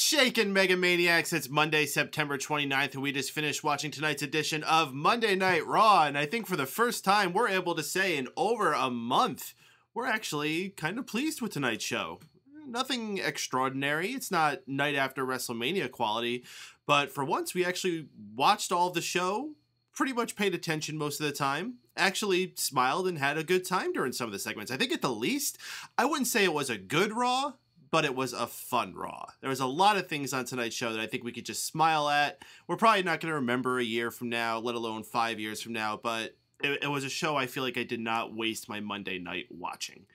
shaking, Mega Maniacs? It's Monday, September 29th, and we just finished watching tonight's edition of Monday Night Raw, and I think for the first time, we're able to say in over a month, we're actually kind of pleased with tonight's show. Nothing extraordinary. It's not night after WrestleMania quality, but for once, we actually watched all of the show, pretty much paid attention most of the time, actually smiled and had a good time during some of the segments. I think at the least, I wouldn't say it was a good Raw, but it was a fun Raw. There was a lot of things on tonight's show that I think we could just smile at. We're probably not going to remember a year from now, let alone 5 years from now, but it was a show I feel like I did not waste my Monday night watching.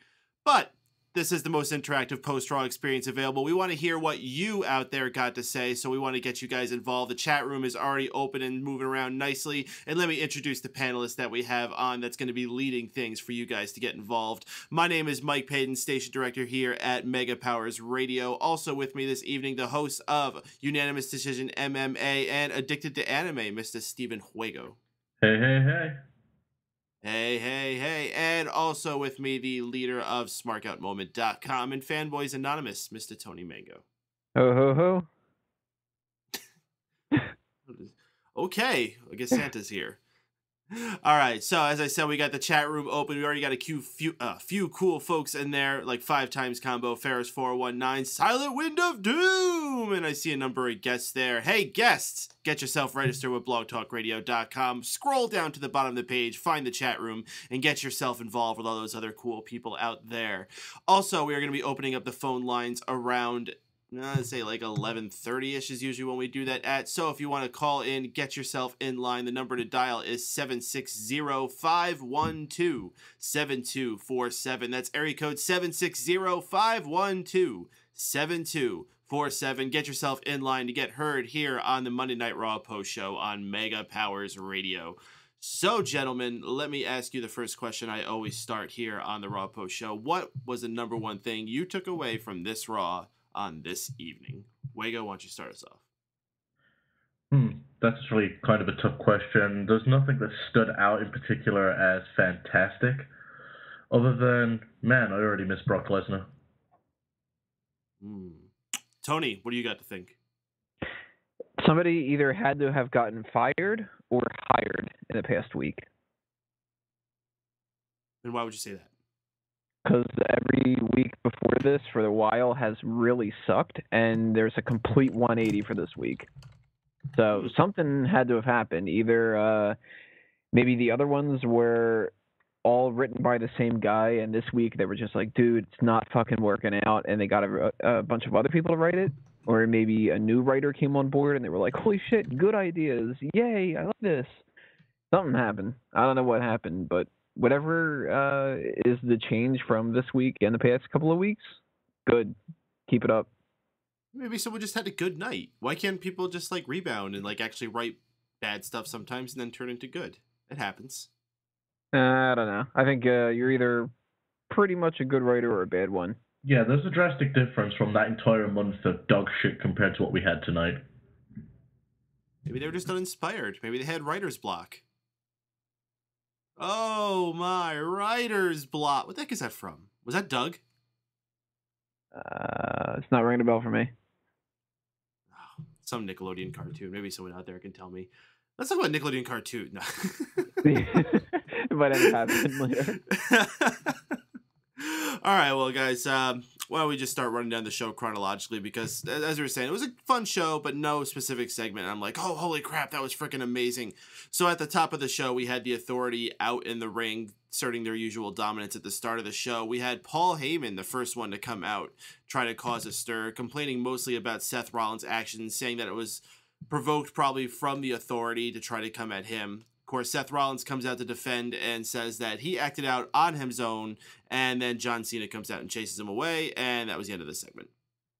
But this is the most interactive post-Raw experience available. We want to hear what you out there got to say, so we want to get you guys involved. The chat room is already open and moving around nicely. And let me introduce the panelists that we have on that's going to be leading things for you guys to get involved. My name is Mike Paden, station director here at Mega Powers Radio. Also with me this evening, the host of Unanimous Decision MMA and Addicted to Anime, Mr. Stephen Wago. Hey, hey, hey. Hey, hey, hey. And also with me, the leader of SmartOutMoment.com and Fanboys Anonymous, Mr. Tony Mango. Ho, ho, ho. Okay, I guess Santa's here. All right, so as I said, we got the chat room open. We already got a few cool folks in there, like 5 times combo, Ferris 419, Silent Wind of Doom, and I see a number of guests there. Hey, guests, get yourself registered with blogtalkradio.com. Scroll down to the bottom of the page, find the chat room, and get yourself involved with all those other cool people out there. Also, we are going to be opening up the phone lines around, I'd say like 11:30-ish is usually when we do that at. So if you want to call in, get yourself in line. The number to dial is 760-512-7247. That's area code 760-512-7247. Get yourself in line to get heard here on the Monday Night Raw post show on Mega Powers Radio. So, gentlemen, let me ask you the first question I always start here on the Raw post show. What was the number one thing you took away from this Raw on this evening? Wago, why don't you start us off? That's really kind of a tough question. There's nothing that stood out in particular as fantastic, other than, man, I already miss Brock Lesnar. Tony, what do you got to think? Somebody either had to have gotten fired or hired in the past week. And why would you say that? Because every week before this, for a while, has really sucked, and there's a complete 180 for this week. So something had to have happened. Either maybe the other ones were all written by the same guy, and this week they were just like, dude, it's not fucking working out, and they got a bunch of other people to write it. Or maybe a new writer came on board, and they were like, holy shit, good ideas. Yay, I love this. Something happened. I don't know what happened, but whatever is the change from this week and the past couple of weeks, good. Keep it up. Maybe someone just had a good night. Why can't people just like rebound and like actually write bad stuff sometimes and then turn into good? It happens. I don't know. I think you're either pretty much a good writer or a bad one. Yeah, there's a drastic difference from that entire month of dog shit compared to what we had tonight. Maybe they were just uninspired. Maybe they had writer's block. Oh, my writer's block. What the heck is that from? Was that Doug? It's not ringing a bell for me. Oh, some Nickelodeon cartoon. Maybe someone out there can tell me. Let's talk about Nickelodeon cartoon. No. It might end up happening later. All right, well, guys, why don't we just start running down the show chronologically, because, as we were saying, it was a fun show, but no specific segment. I'm like, oh, holy crap, that was freaking amazing. So at the top of the show, we had the Authority out in the ring, asserting their usual dominance at the start of the show. We had Paul Heyman, the first one to come out, try to cause a stir, complaining mostly about Seth Rollins' actions, saying that it was provoked probably from the Authority to try to come at him. Of course, Seth Rollins comes out to defend and says that he acted out on his own, and then John Cena comes out and chases him away, and that was the end of the segment.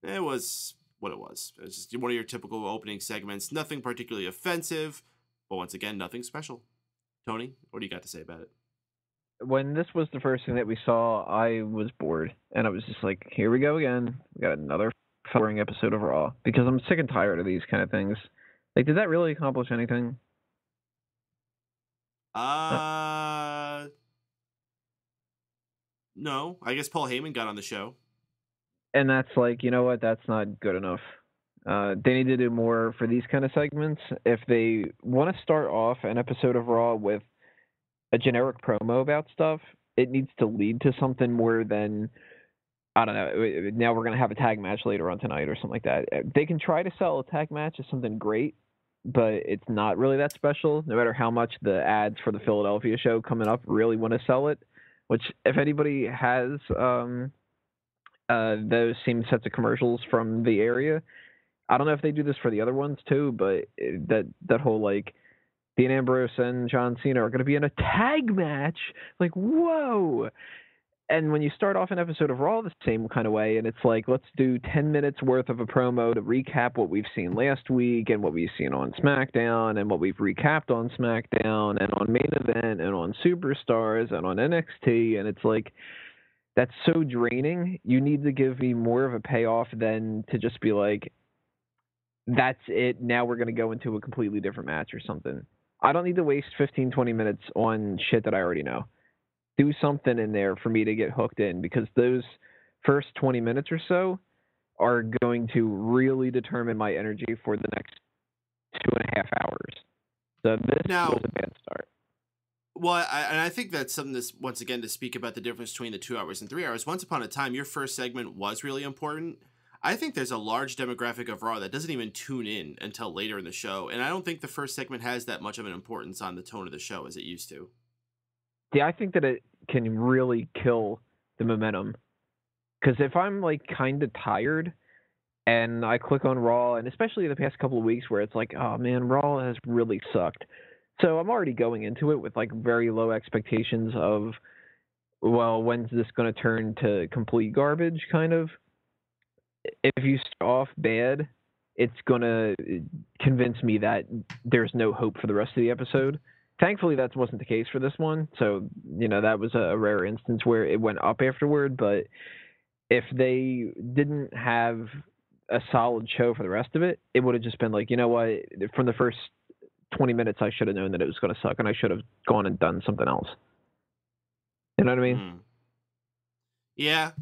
It was what it was. It was just one of your typical opening segments. Nothing particularly offensive, but once again, nothing special. Tony, what do you got to say about it? When this was the first thing that we saw, I was bored, and I was just like, here we go again. We got another boring episode of Raw, because I'm sick and tired of these kind of things. Like, did that really accomplish anything? No, I guess Paul Heyman got on the show. And that's like, you know what? That's not good enough. They need to do more for these kind of segments. If they want to start off an episode of Raw with a generic promo about stuff, it needs to lead to something more than, I don't know, now we're going to have a tag match later on tonight or something like that. They can try to sell a tag match as something great, but it's not really that special, no matter how much the ads for the Philadelphia show coming up really want to sell it, which if anybody has those same sets of commercials from the area, I don't know if they do this for the other ones too, but that whole like Dean Ambrose and John Cena are going to be in a tag match, like whoa. And when you start off an episode of Raw the same kind of way, and it's like, let's do 10 minutes worth of a promo to recap what we've seen last week and what we've seen on SmackDown and what we've recapped on SmackDown and on Main Event and on Superstars and on NXT, and it's like, that's so draining. You need to give me more of a payoff than to just be like, that's it, now we're going to go into a completely different match or something. I don't need to waste 15, 20 minutes on shit that I already know. Do something in there for me to get hooked in, because those first 20 minutes or so are going to really determine my energy for the next 2.5 hours. So this was a bad start. Well, I think that's something that's, once again, to speak about the difference between the 2 hours and 3 hours. Once upon a time, your first segment was really important. I think there's a large demographic of Raw that doesn't even tune in until later in the show, and I don't think the first segment has that much of an importance on the tone of the show as it used to. Yeah, I think that it can really kill the momentum. Because if I'm like kind of tired and I click on Raw, and especially the past couple of weeks where it's like, oh man, Raw has really sucked. So I'm already going into it with like very low expectations of, well, when's this going to turn to complete garbage kind of. If you start off bad, it's going to convince me that there's no hope for the rest of the episode. Thankfully, that wasn't the case for this one. So, that was a rare instance where it went up afterward. But if they didn't have a solid show for the rest of it, it would have just been like, you know what? From the first 20 minutes, I should have known that it was going to suck, and I should have gone and done something else. You know what I mean? Yeah.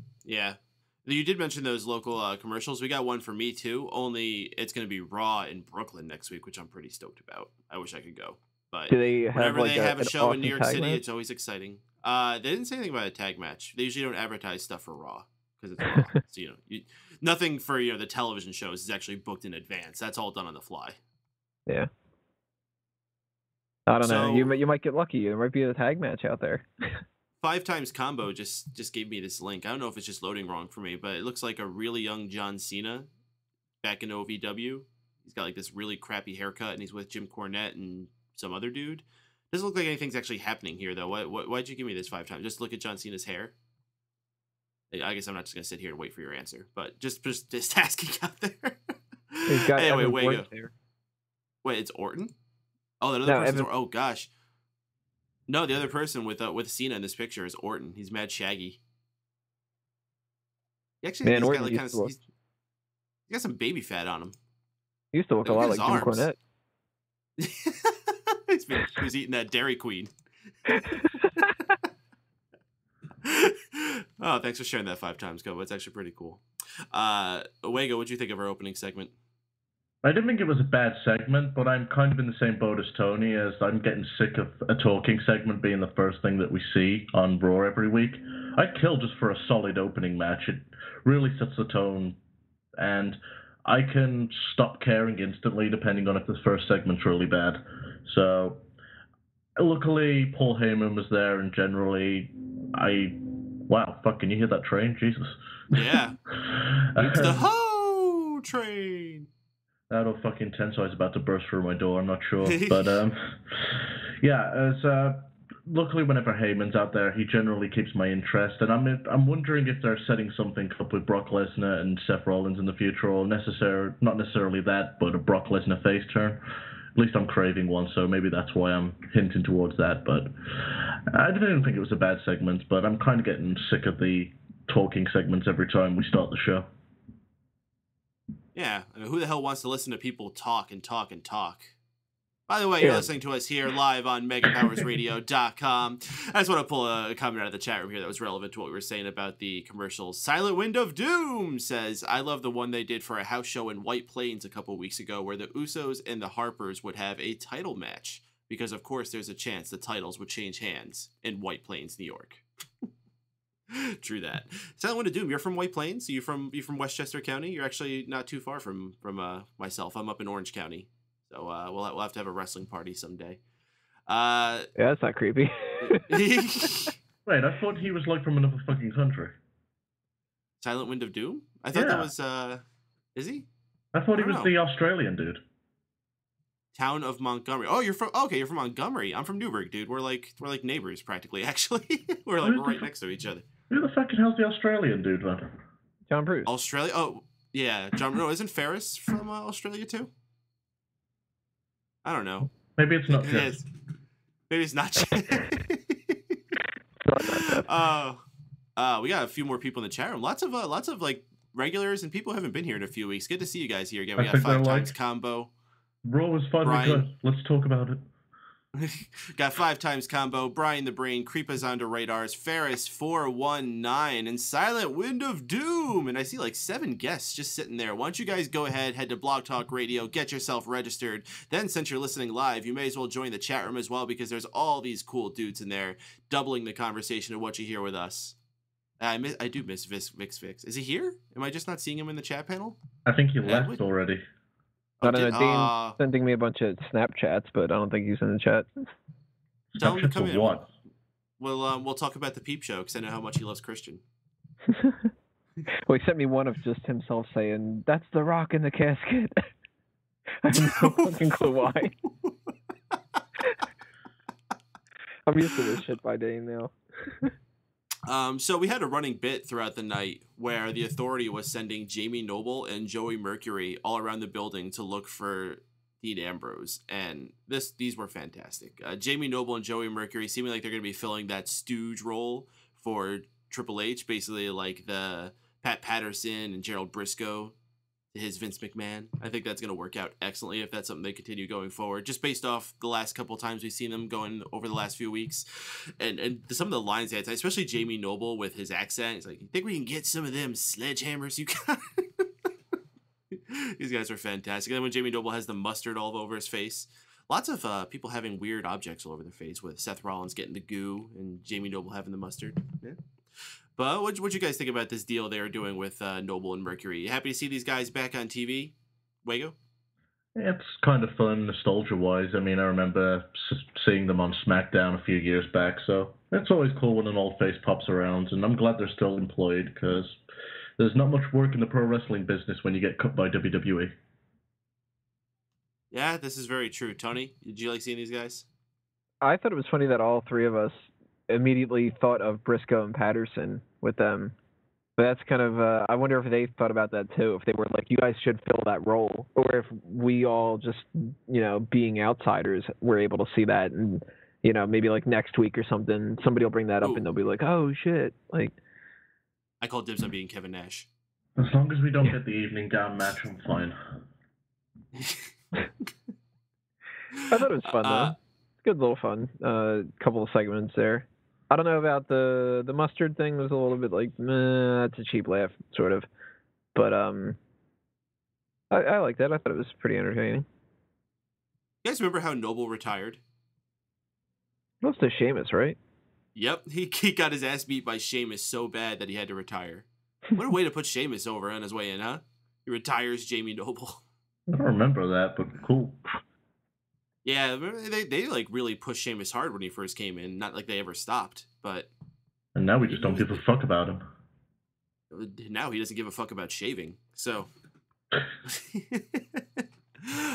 You did mention those local commercials. We got one for me, too, only it's going to be Raw in Brooklyn next week, which I'm pretty stoked about. I wish I could go. But whenever they have a show in New York City, it's always exciting. They didn't say anything about a tag match. They usually don't advertise stuff for Raw because it's Raw. So, nothing for the television shows is actually booked in advance. That's all done on the fly. Yeah. I don't know. You might get lucky. There might be a tag match out there. 5 Times Combo just gave me this link. I don't know if it's just loading wrong for me, but it looks like a really young John Cena back in OVW. He's got like this really crappy haircut, and he's with Jim Cornette and some other dude. Doesn't look like anything's actually happening here, though. Why'd you give me this 5 times? Just look at John Cena's hair? I guess I'm not just going to sit here and wait for your answer, but just asking out there. He's got anyway, Wago. Wait, it's Orton? Oh, that other person's oh, gosh. No, the other person with Cena in this picture is Orton. He's mad shaggy. Actually, he's got like he's got some baby fat on him. He used to look a lot like Jim Cornette. He was eating that Dairy Queen. Oh, thanks for sharing that 5 times, Go. It's actually pretty cool. Wago, what'd you think of our opening segment? I didn't think it was a bad segment, but I'm kind of in the same boat as Tony, as I'm getting sick of a talking segment being the first thing that we see on Raw every week. I'd kill just for a solid opening match. It really sets the tone, and I can stop caring instantly depending on if this first segment's really bad. So, luckily, Paul Heyman was there, and generally, wow, fuck, can you hear that train? Jesus. Yeah. It's the Ho train. That all fucking tense, I was about to burst through my door, I'm not sure. But, yeah, as luckily whenever Heyman's out there, he generally keeps my interest. And I'm wondering if they're setting something up with Brock Lesnar and Seth Rollins in the future, or not necessarily that, but a Brock Lesnar face turn. At least I'm craving one, so maybe that's why I'm hinting towards that. But I didn't think it was a bad segment, but I'm kind of getting sick of the talking segments every time we start the show. Yeah, I mean, who the hell wants to listen to people talk and talk and talk? By the way, you're listening to us here live on megapowersradio.com. I just want to pull a comment out of the chat room here that was relevant to what we were saying about the commercials. Silent Wind of Doom says, I love the one they did for a house show in White Plains a couple weeks ago where the Usos and the Harpers would have a title match. Because, of course, there's a chance the titles would change hands in White Plains, New York. True that. Silent Wind of Doom, you're from White Plains? You from Westchester County? You're actually not too far from myself. I'm up in Orange County. So we'll have to have a wrestling party someday. Yeah, that's not creepy. Wait, I thought he was like from another fucking country. Silent Wind of Doom? I thought that was is he? I thought he was the Australian dude. Town of Montgomery. Oh, you're from Montgomery. I'm from Newburgh, dude. We're like neighbors practically, actually. We're like right next to each other. Who the fucking hell's the Australian dude, man? John Bruce. Australia? Oh, yeah. John. No, isn't Ferris from Australia too? I don't know. Maybe it's not. Maybe it's not. We got a few more people in the chat room. Lots of like regulars and people who haven't been here in a few weeks. Good to see you guys here again. We got 5 times combo. Raw was fun. Brian, let's talk about it. Got 5 times combo. Brian the Brain, Creepas onto radars, Ferris 419, and Silent Wind of Doom. And I see like 7 guests just sitting there. Why don't you guys go ahead, head to Blog Talk Radio, get yourself registered. Then, since you're listening live, you may as well join the chat room as well because there's all these cool dudes in there, doubling the conversation of what you hear with us. I do miss Vix. Is he here? Am I just not seeing him in the chat panel? I think he left already. I don't know. Dane's sending me a bunch of Snapchats, but I don't think he's in the chat. Tell him to come in. What? We'll talk about the Peep Show because I know how much he loves Christian. Well, he sent me one of just himself saying, "That's the Rock in the casket." I have no fucking clue why. I'm used to this shit by Dane now. So we had a running bit throughout the night where the Authority was sending Jamie Noble and Joey Mercury all around the building to look for Dean Ambrose, and these were fantastic. Jamie Noble and Joey Mercury seeming like they're going to be filling that stooge role for Triple H, basically like the Pat Patterson and Gerald Briscoe to his Vince McMahon. I think that's going to work out excellently if that's something they continue going forward, just based off the last couple of times we've seen them going over the last few weeks. And some of the lines they had, especially Jamie Noble with his accent, he's like, "You think we can get some of them sledgehammers you got?" These guys are fantastic. And then when Jamie Noble has the mustard all over his face, lots of people having weird objects all over their face, with Seth Rollins getting the goo and Jamie Noble having the mustard. Yeah. But what'd you guys think about this deal they were doing with Noble and Mercury? You happy to see these guys back on TV? Wago? It's kind of fun, nostalgia-wise. I mean, I remember seeing them on SmackDown a few years back, so it's always cool when an old face pops around, and I'm glad they're still employed, because there's not much work in the pro wrestling business when you get cut by WWE. Yeah, this is very true. Tony, did you like seeing these guys? I thought it was funny that all 3 of us immediately thought of Briscoe and Patterson with them. But that's kind of, I wonder if they thought about that too, if they were like, you guys should fill that role, or if we all just, being outsiders, were able to see that, and, maybe like next week or something, somebody will bring that up and they'll be like, oh shit, like. I call dibs on being Kevin Nash. As long as we don't get the evening gown match, I'm fine. I thought it was fun though. Good little fun. Couple of segments there. I don't know about the mustard thing. Was a little bit like, meh, that's a cheap laugh, sort of. But I like that. I thought it was pretty entertaining. You guys remember how Noble retired? Most of Sheamus, right? Yep, he got his ass beat by Sheamus so bad that he had to retire. What a way to put Sheamus over on his way in, huh? He retires Jamie Noble. I don't remember that, but cool. Yeah, they like really pushed Sheamus hard when he first came in. Not like they ever stopped, but. And now we just don't give a fuck about him. Now he doesn't give a fuck about shaving. So.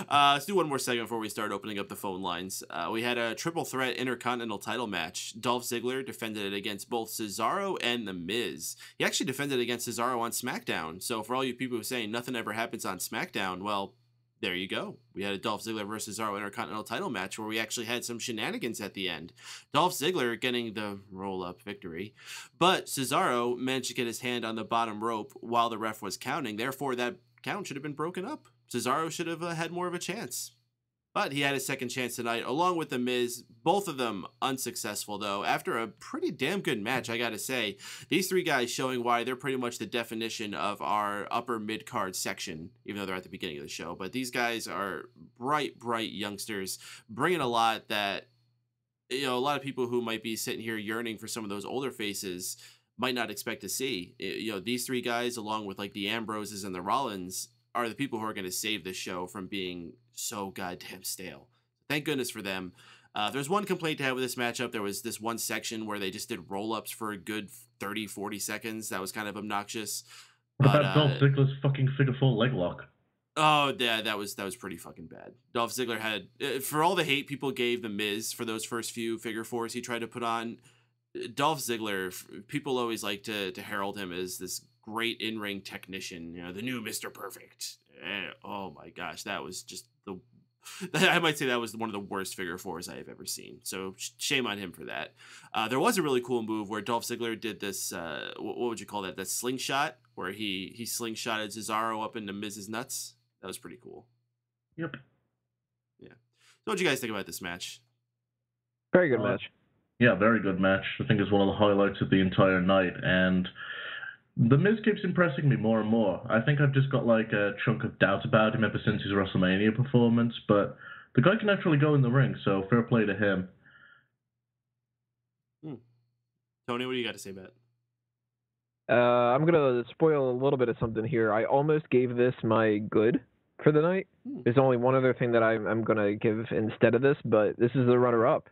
Let's do one more segment before we start opening up the phone lines. We had a triple threat Intercontinental title match. Dolph Ziggler defended it against both Cesaro and The Miz. He actually defended against Cesaro on SmackDown. So for all you people who are saying nothing ever happens on SmackDown, well, there you go. We had a Dolph Ziggler versus Cesaro Intercontinental title match where we actually had some shenanigans at the end. Dolph Ziggler getting the roll-up victory, but Cesaro managed to get his hand on the bottom rope while the ref was counting. Therefore, that count should have been broken up. Cesaro should have had more of a chance. But he had a second chance tonight, along with The Miz. Both of them unsuccessful, though. After a pretty damn good match, I gotta say. These three guys showing why they're pretty much the definition of our upper mid-card section, even though they're at the beginning of the show. But these guys are bright, bright youngsters, bringing a lot that, a lot of people who might be sitting here yearning for some of those older faces might not expect to see. These three guys, along with like the Ambroses and the Rollins, are the people who are going to save this show from being so goddamn stale. Thank goodness for them. There's one complaint to have with this matchup. There was this one section where they just did roll-ups for a good 30, 40 seconds. That was kind of obnoxious. What about Dolph Ziggler's fucking figure four leg lock? Oh, yeah, that was pretty fucking bad. Dolph Ziggler had, for all the hate people gave The Miz for those first few figure fours he tried to put on, Dolph Ziggler, people always like to herald him as this great in-ring technician, the new Mr. Perfect. Oh my gosh, that was just I might say that was one of the worst figure fours I have ever seen. So shame on him for that. There was a really cool move where Dolph Ziggler did this, what would you call that? That slingshot, where he slingshotted Cesaro up into Miz's nuts. That was pretty cool. Yep. Yeah. So what'd you guys think about this match? Very good match. Yeah, very good match. I think it's one of the highlights of the entire night, and The Miz keeps impressing me more and more. I think I've just got like a chunk of doubt about him ever since his WrestleMania performance, but the guy can actually go in the ring, so fair play to him. Tony, what do you got to say about it? I'm going to spoil a little bit of something here. I almost gave this my good for the night. There's only one other thing that I'm going to give instead of this, but this is the runner-up.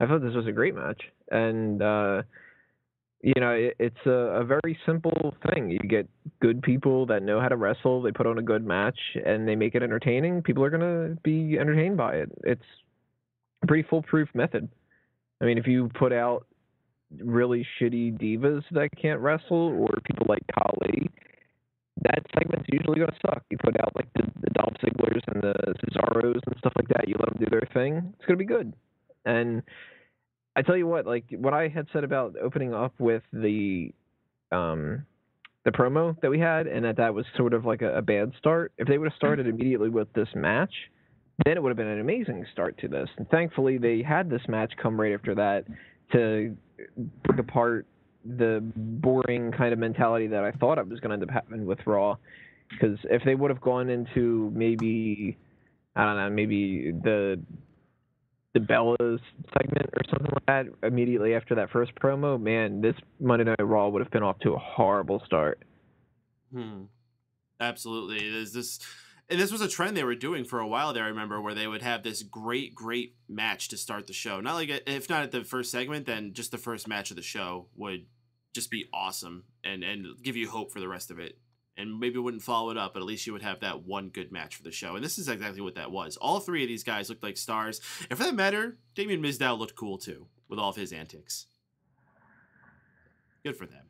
I thought this was a great match. And, it's a very simple thing. You get good people that know how to wrestle, they put on a good match, and they make it entertaining. People are going to be entertained by it. It's a pretty foolproof method. I mean, if you put out really shitty divas that can't wrestle, or people like Kali, that segment's usually going to suck. You put out like the Dolph Zigglers and the Cesaros and stuff like that, you let them do their thing, it's going to be good. And I tell you what, like what I had said about opening up with the promo that we had, and that was sort of like a bad start. If they would have started immediately with this match, then it would have been an amazing start to this. And thankfully, they had this match come right after that to break apart the boring kind of mentality that I thought I was going to end up having with Raw. Because if they would have gone into maybe the Bellas segment or something like that immediately after that first promo, man, this Monday Night Raw would have been off to a horrible start. Absolutely. And this was a trend they were doing for a while there, I remember, where they would have this great, great match to start the show. Not like, if not at the first segment, then just the first match of the show would just be awesome and give you hope for the rest of it. And maybe wouldn't follow it up, but at least you would have that one good match for the show. And this is exactly what that was. All three of these guys looked like stars. And for that matter, Damien Mizdow looked cool too, with all of his antics. Good for them.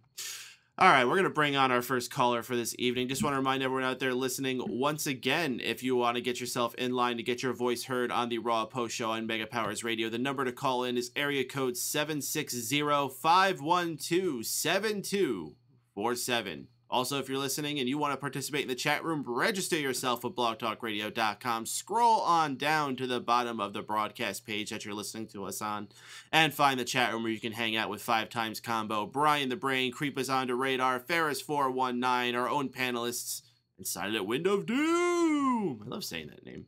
All right, we're going to bring on our first caller for this evening. Just want to remind everyone out there listening, once again, if you want to get yourself in line to get your voice heard on the Raw Post Show on Mega Powers Radio, the number to call in is area code 760-512-7247. Also, if you're listening and you want to participate in the chat room, register yourself at blogtalkradio.com. Scroll on down to the bottom of the broadcast page that you're listening to us on and find the chat room where you can hang out with 5 Times Combo, Brian the Brain, Creep Us Onto Radar, Ferris419, our own panelists, and Silent Wind of Doom. I love saying that name.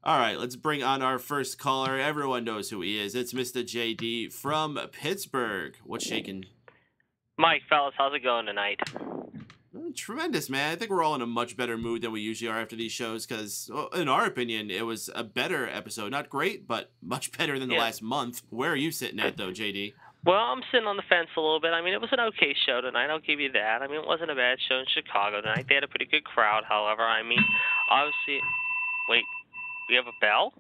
All right, let's bring on our first caller. Everyone knows who he is. It's Mr. JD from Pittsburgh. What's shaking? Mike, fellas, how's it going tonight? Tremendous, man. I think we're all in a much better mood than we usually are after these shows because, in our opinion, it was a better episode. Not great, but much better than the last month. Where are you sitting at, though, JD? Well, I'm sitting on the fence a little bit. I mean, it was an okay show tonight. I'll give you that. I mean, it wasn't a bad show in Chicago tonight. They had a pretty good crowd, however. I mean, obviously... Wait, we have a bell?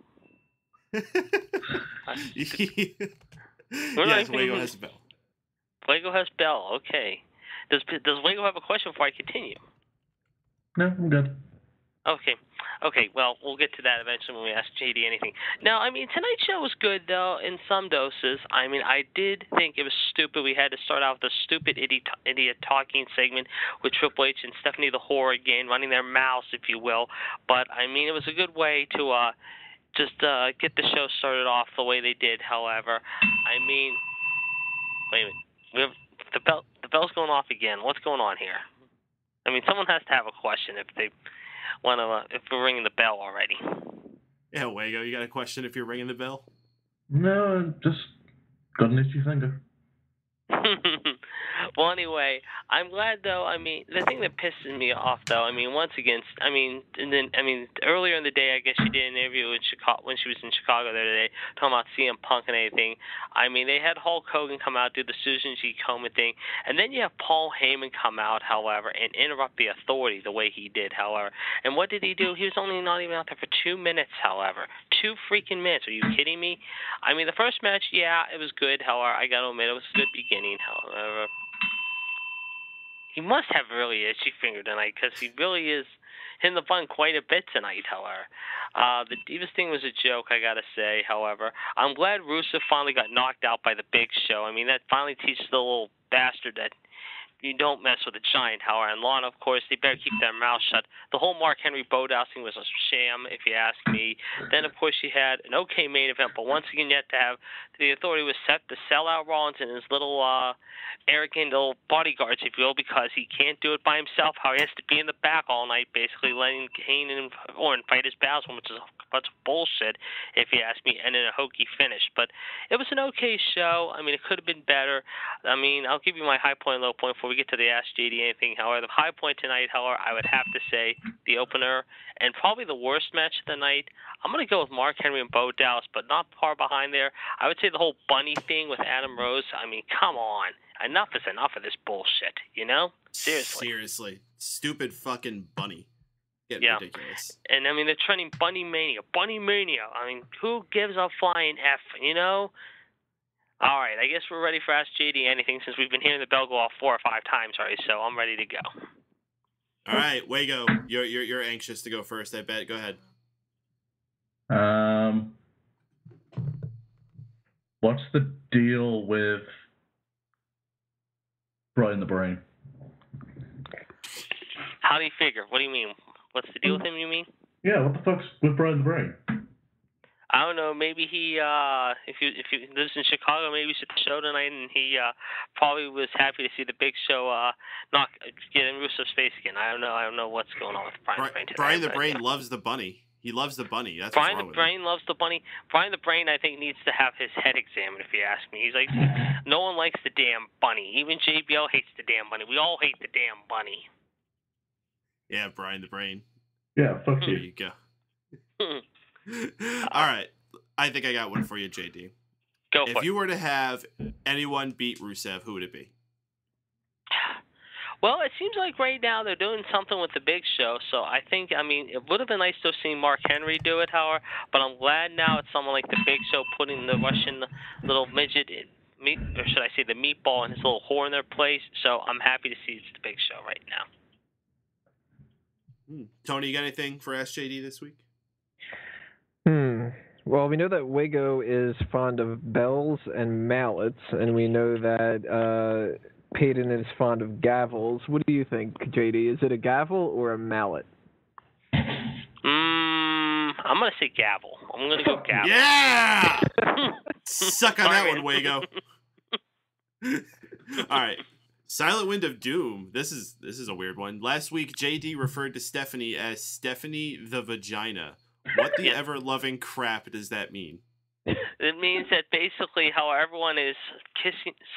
Yes, Wago has a bell. Wago has bell, okay. Does Wago have a question before I continue? No, I'm good. Okay, well, we'll get to that eventually when we ask JD anything. Now, I mean, tonight's show was good, though, in some doses. I mean, I did think it was stupid. We had to start out with a stupid idiot talking segment with Triple H and Stephanie the Whore again, running their mouths, if you will. But, I mean, it was a good way to just get the show started off the way they did. However, I mean, wait a minute, we have the bell. The bell's going off again. What's going on here? I mean, someone has to have a question if they want to. If we're ringing the bell already. Yeah, Wago, you got a question if you're ringing the bell? No, just got an itchy finger. Well, anyway, I'm glad though. I mean, the thing that pisses me off though, I mean, once again, earlier in the day, I guess she did an interview in Chicago when she was in Chicago the other day, talking about CM Punk and everything. I mean, they had Hulk Hogan come out, do the Susan G. Komen thing, and then you have Paul Heyman come out, however, and interrupt the Authority the way he did, however. And what did he do? He was only not even out there for 2 minutes, however. 2 freaking minutes. Are you kidding me? I mean, the first match, yeah, it was good, however, I got to admit, it was a good beginning, however. He must have a really itchy finger tonight because he really is hitting the button quite a bit tonight, however. The Divas thing was a joke, I got to say, however. I'm glad Rusev finally got knocked out by the Big Show. I mean, that finally teaches the little bastard that you don't mess with a giant, however. And Lana, of course, they better keep their mouth shut. The whole Mark Henry Bodas thing was a sham, if you ask me. Then, of course, you had an okay main event, but once again, you had to have the Authority was set to sell out Rollins and his little arrogant little bodyguards, if you will, because he can't do it by himself. How he has to be in the back all night, basically letting Kane and Orton fight his battles, which is a bunch of bullshit, if you ask me, and then a hokey finish. But it was an okay show. I mean, it could have been better. I mean, I'll give you my high point and low point before we get to the Ask JD anything. However, the high point tonight, however, I would have to say the opener and probably the worst match of the night. I'm going to go with Mark Henry and Bo Dallas, but not far behind there. I would say the whole bunny thing with Adam Rose. I mean, come on. Enough is enough of this bullshit, you know? Seriously. Stupid fucking bunny. Getting ridiculous. And, I mean, they're trending Bunny Mania. Bunny Mania. I mean, who gives a flying F, you know? All right, I guess we're ready for Ask JD anything since we've been hearing the bell go off 4 or 5 times already, so I'm ready to go. All right, Wago, you're anxious to go first, I bet. Go ahead. What's the deal with Brian the Brain? How do you figure? What do you mean? What's the deal with him, you mean? Yeah, what the fuck's with Brian the Brain? I don't know. Maybe he, if he lives in Chicago, maybe he's at the show tonight, and he probably was happy to see the Big Show get in Rusev's face again. I don't know what's going on with Brian the Brain today. Brian the Brain loves the bunny. He loves the bunny. That's Brian what's wrong the Brain loves the bunny. Brian the Brain, I think, needs to have his head examined, if you ask me. He's like, no one likes the damn bunny. Even JBL hates the damn bunny. We all hate the damn bunny. Yeah, Brian the Brain. Yeah, fuck There you go. All right. I think I got one for you, JD. Go for it. If you were to have anyone beat Rusev, who would it be? Well, it seems like right now they're doing something with the Big Show, so I think, I mean, it would have been nice to have seen Mark Henry do it, however, but I'm glad now it's someone like the Big Show putting the Russian little midget, or should I say the meatball, and his little whore in their place, so I'm happy to see it's the Big Show right now. Tony, you got anything for SJD this week? Well, we know that Wago is fond of bells and mallets, and we know that Paden is fond of gavels. What do you think, JD? Is it a gavel or a mallet? I'm going to say gavel. I'm going to go gavel. Yeah! Suck on that one, Wago. All right. Silent Wind of Doom. This is a weird one. Last week, JD referred to Stephanie as Stephanie the Vagina. What the ever-loving crap does that mean? It means that basically how everyone is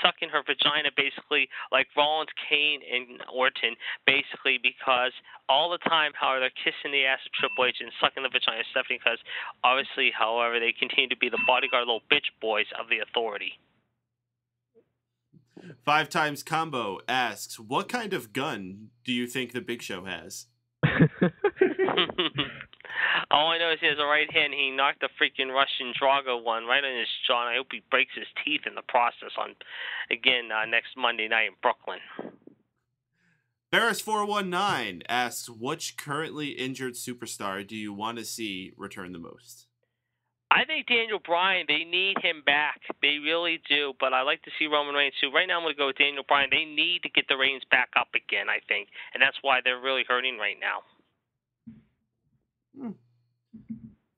sucking her vagina, basically like Rollins, Kane, and Orton, basically because all the time, how they're kissing the ass of Triple H and sucking the vagina of Stephanie, because obviously, however, they continue to be the bodyguard little bitch boys of the Authority. 5 Times Combo asks, what kind of gun do you think the Big Show has? All I know is he has a right hand. He knocked the freaking Russian Drago one right on his jaw, and I hope he breaks his teeth in the process next Monday night in Brooklyn. Barris419 asks, which currently injured superstar do you want to see return the most? I think Daniel Bryan, they need him back. They really do, but I like to see Roman Reigns too. Right now I'm going to go with Daniel Bryan. They need to get the Reigns back up again, I think, and that's why they're really hurting right now.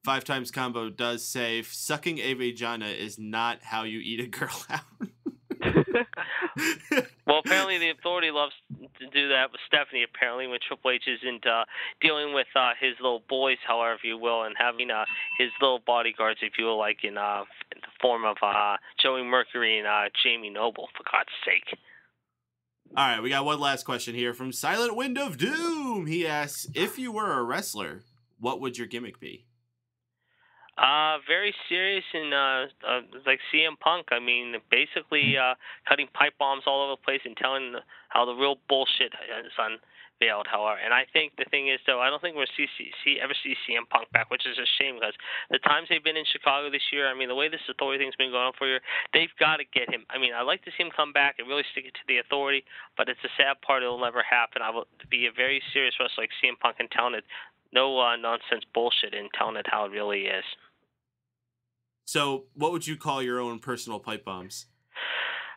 5 Times Combo does say sucking a vagina is not how you eat a girl out. Well, apparently the Authority loves to do that with Stephanie, apparently, when Triple H isn't dealing with his little boys, however you will, and having his little bodyguards, if you will, like in the form of Joey Mercury and Jamie Noble, for God's sake. All right, we got one last question here from Silent Wind of Doom. He asks, if you were a wrestler, what would your gimmick be? Very serious and like CM Punk. I mean, basically cutting pipe bombs all over the place and telling how the real bullshit is unveiled. However, and I think the thing is, though, I don't think we'll ever see CM Punk back, which is a shame because the times they've been in Chicago this year, I mean, the way this Authority thing's been going on for a year, they've got to get him. I mean, I'd like to see him come back and really stick it to the Authority, but it's a sad part it'll never happen. I will be a very serious wrestler like CM Punk and telling it no nonsense bullshit and telling it how it really is. So, what would you call your own personal pipe bombs?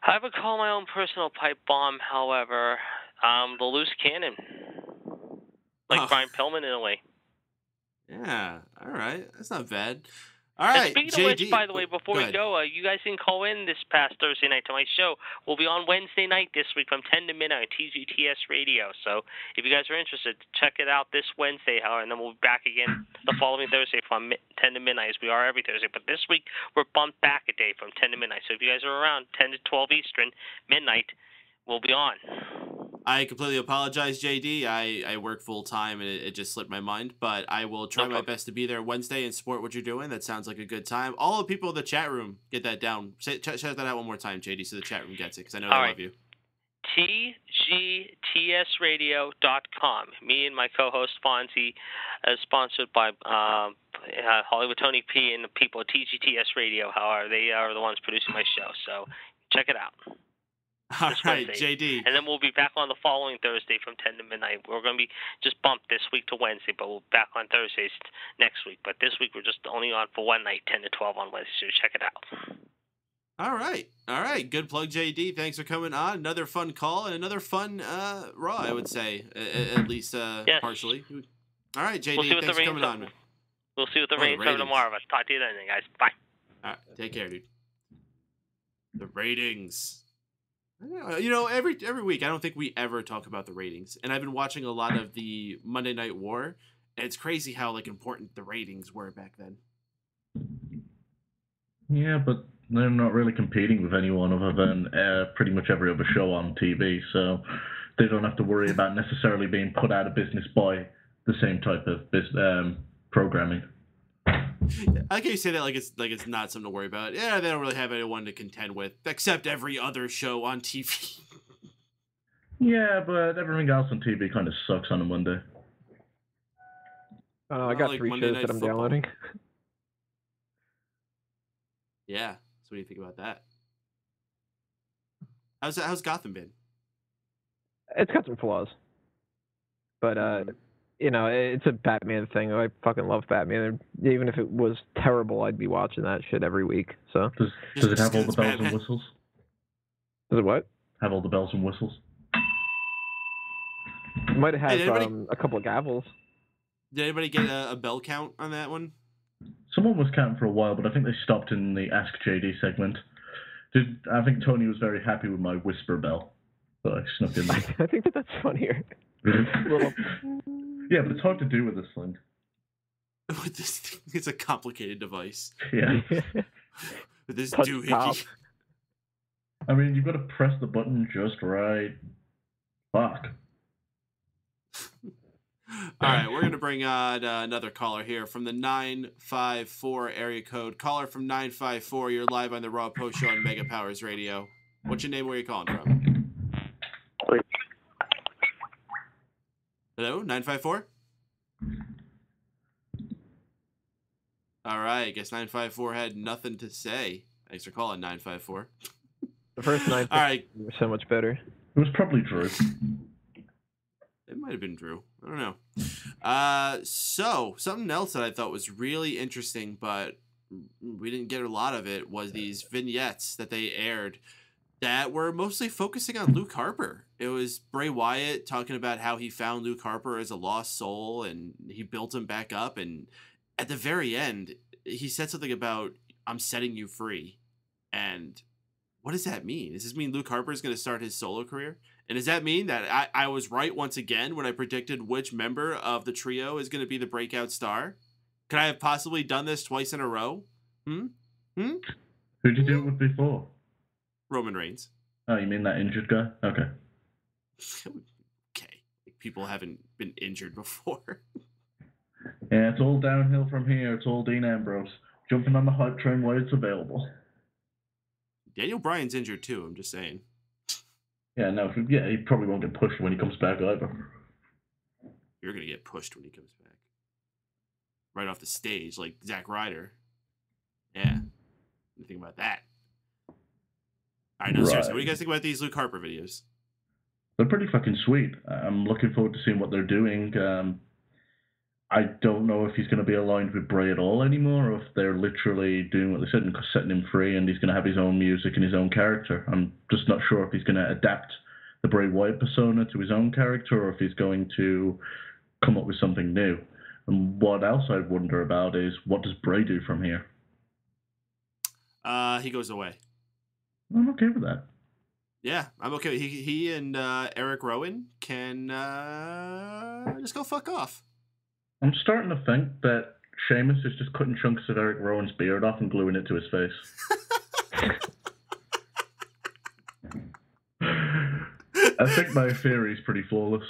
I would call my own personal pipe bomb, however, the loose cannon. Like Brian Pillman in a way. Yeah, all right. That's not bad. All right, and speaking JD, of which, by the way, before we go, you guys didn't call in this past Thursday night to my show. We'll be on Wednesday night this week from 10 to midnight on TGTS Radio. So if you guys are interested, check it out this Wednesday, and then we'll be back again the following Thursday from 10 to midnight, as we are every Thursday. But this week, we're bumped back a day from 10 to midnight. So if you guys are around 10 to 12 Eastern, midnight, we'll be on. I completely apologize, JD. I work full time and it just slipped my mind, but I will try my best to be there Wednesday and support what you're doing. That sounds like a good time. All the people in the chat room, get that down. Shout that out one more time, JD, so the chat room gets it, because I know they love you. TGTSradio.com. Me and my co-host Fonzie, sponsored by Hollywood Tony P and the people at TGTS Radio. However, they are the ones producing my show, so check it out. All right, JD. And then we'll be back on the following Thursday from 10 to midnight. We're going to be just bumped this week to Wednesday, but we'll be back on Thursdays next week. But this week we're just only on for one night, 10 to 12 on Wednesday, so check it out. All right. Good plug, JD. Thanks for coming on. Another fun call and another fun Raw, I would say, at least yes. Partially. All right, JD, thanks for coming on. We'll see what the ratings are tomorrow. But talk to you then, guys. Bye. All right, take care, dude. The ratings. You know, every week, I don't think we ever talk about the ratings. And I've been watching a lot of the Monday Night War, and it's crazy how important the ratings were back then. Yeah, but they're not really competing with anyone other than pretty much every other show on TV, so they don't have to worry about necessarily being put out of business by the same type of programming. I like how you say that like it's not something to worry about. Yeah, they don't really have anyone to contend with, except every other show on TV. Yeah, but everything else on TV kind of sucks on a Monday. I got 3 Monday shows Night that I'm Football. downloading. Yeah, so what do you think about that? How's Gotham been? It's got some flaws, but you know, it's a Batman thing. I fucking love Batman. Even if it was terrible, I'd be watching that shit every week. So does it have all the bells and whistles? Does it what? Have all the bells and whistles? It might have a couple of gavels. Did anybody get a bell count on that one? Someone was counting for a while, but I think they stopped in the Ask JD segment. I think Tony was very happy with my whisper bell, so I snuck in there. I think that's funnier. Yeah, but it's hard to do with this thing. With this thing, it's a complicated device. Yeah. With this doohickey. I mean, you've got to press the button just right. Fuck. All right, we're going to bring on another caller here from the 954 area code. Caller from 954, you're live on the Raw Post Show on Mega Powers Radio. What's your name? Where are you calling from? Hello, 954? All right, I guess 954 had nothing to say. Thanks for calling, 954. The first 954 All right. were so much better. It was probably Drew. It might have been Drew. I don't know. So, something else that I thought was really interesting, but we didn't get a lot of it, was these vignettes that they aired that were mostly focusing on Luke Harper. It was Bray Wyatt talking about how he found Luke Harper as a lost soul and he built him back up. And at the very end, he said something about, I'm setting you free. And what does that mean? Does this mean Luke Harper is going to start his solo career? And does that mean that I was right once again when I predicted which member of the trio is going to be the breakout star? Could I have possibly done this twice in a row? Who did you do it with before? Roman Reigns. Oh, you mean that injured guy? Okay. Okay. People haven't been injured before. Yeah, it's all downhill from here. It's all Dean Ambrose. Jumping on the hype train while it's available. Daniel Bryan's injured too, I'm just saying. Yeah, no, he probably won't get pushed when he comes back either. You're going to get pushed when he comes back. Right off the stage, like Zack Ryder. Yeah. What do you think about that? All right, no, seriously, what do you guys think about these Luke Harper videos? They're pretty fucking sweet. I'm looking forward to seeing what they're doing. I don't know if he's going to be aligned with Bray at all anymore, or if they're literally doing what they said and setting him free, and he's going to have his own music and his own character. I'm just not sure if he's going to adapt the Bray Wyatt persona to his own character, or if he's going to come up with something new. And what else I wonder about is, what does Bray do from here? He goes away. I'm okay with that. Yeah, I'm okay. He and Eric Rowan can just go fuck off. I'm starting to think that Sheamus is just cutting chunks of Eric Rowan's beard off and gluing it to his face. I think my theory is pretty flawless.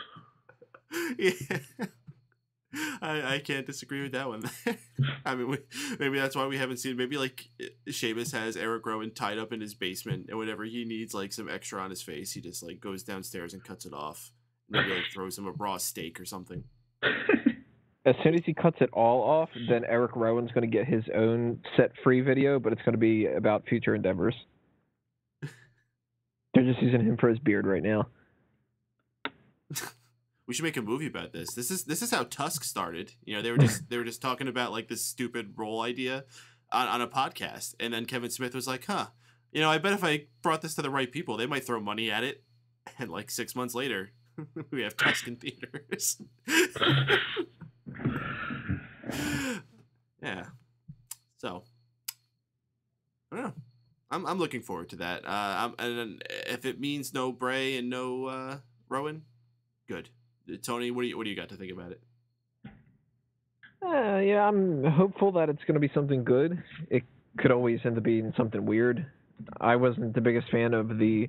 Yeah. I can't disagree with that one. I mean, maybe that's why we haven't seen. Maybe like Sheamus has Eric Rowan tied up in his basement, and whenever he needs like some extra on his face, he just like goes downstairs and cuts it off. Maybe like throws him a raw steak or something. As soon as he cuts it all off, then Eric Rowan's going to get his own set free video, but it's going to be about future endeavors. They're just using him for his beard right now. We should make a movie about this. This is how Tusk started. You know, they were just talking about like this stupid role idea on a podcast, and then Kevin Smith was like, "Huh, you know, I bet if I brought this to the right people, they might throw money at it." And like 6 months later, we have Tusk in theaters. Yeah. So I don't know. I'm looking forward to that. And if it means no Bray and no Rowan, good. Tony, what do you got to think about it? Yeah, I'm hopeful that it's going to be something good. It could always end up being something weird. I wasn't the biggest fan of the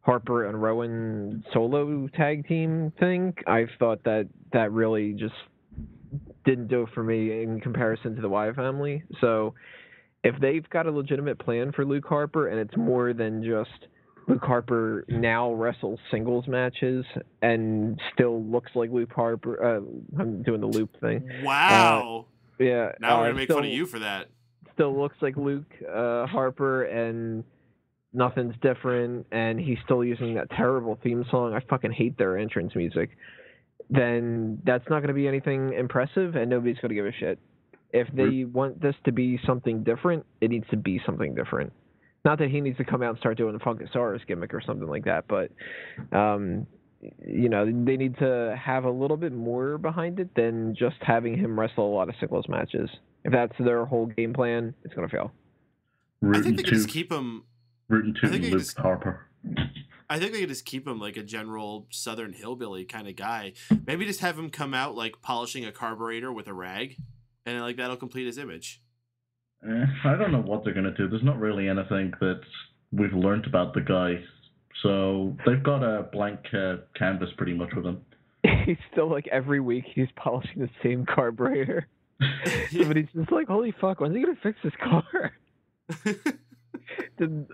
Harper and Rowan solo tag team thing. I thought that really just didn't do it for me in comparison to the Wyatt family. So if they've got a legitimate plan for Luke Harper, and it's more than just Luke Harper now wrestles singles matches and still looks like Luke Harper. I'm doing the loop thing. Wow. Yeah. Now we're going to make fun of you for that. Still looks like Luke Harper, and nothing's different, and he's still using that terrible theme song. I fucking hate their entrance music. Then that's not going to be anything impressive, and nobody's going to give a shit. If they want this to be something different, it needs to be something different. Not that he needs to come out and start doing the Funkasaurus gimmick or something like that, but you know, they need to have a little bit more behind it than just having him wrestle a lot of singles matches. If that's their whole game plan, it's going to fail. I think they can just keep him. Rooting to Luke Harper. I think they could just keep him like a general Southern hillbilly kind of guy. Maybe just have him come out like polishing a carburetor with a rag, and like that'll complete his image. I don't know what they're going to do. There's not really anything that we've learned about the guy. So they've got a blank canvas pretty much with him. He's still like every week he's polishing the same carburetor. Somebody's just like, holy fuck, when's he going to fix this car? Did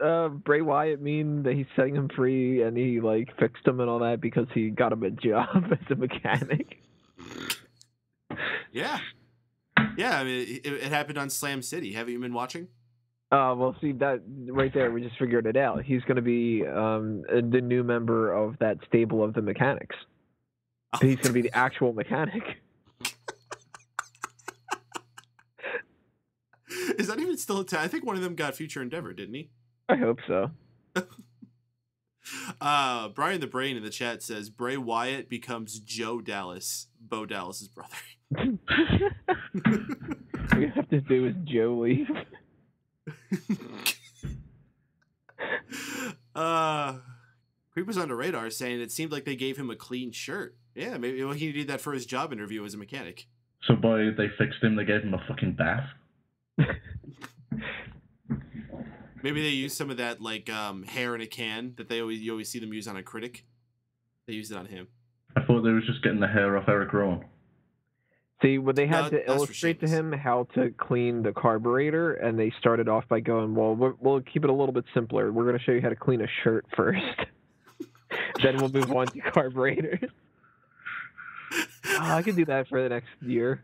Bray Wyatt mean that he's setting him free and he like fixed him and all that because he got him a job as a mechanic? Yeah. Yeah, I mean, it happened on Slam City. Haven't you been watching? Well, see, that right there, we just figured it out. He's going to be the new member of that stable of the mechanics. He's going to be the actual mechanic. Is that even still I think one of them got Future Endeavor, didn't he? I hope so. Brian the Brain in the chat says Bray Wyatt becomes Joe Dallas, Bo Dallas's brother. All you have to do is Joe leave. Creepers on the Radar saying it seemed like they gave him a clean shirt. Yeah, maybe he did that for his job interview as a mechanic. So boy, they fixed him. They gave him a fucking bath. Maybe they used some of that like hair in a can that you always see them use on a critic. They used it on him. I thought they was just getting the hair off Eric Rowan. See, when they had to illustrate to him how to clean the carburetor, and they started off by going, well, we'll keep it a little bit simpler. We're going to show you how to clean a shirt first. Then we'll move on to carburetors. I could do that for the next year.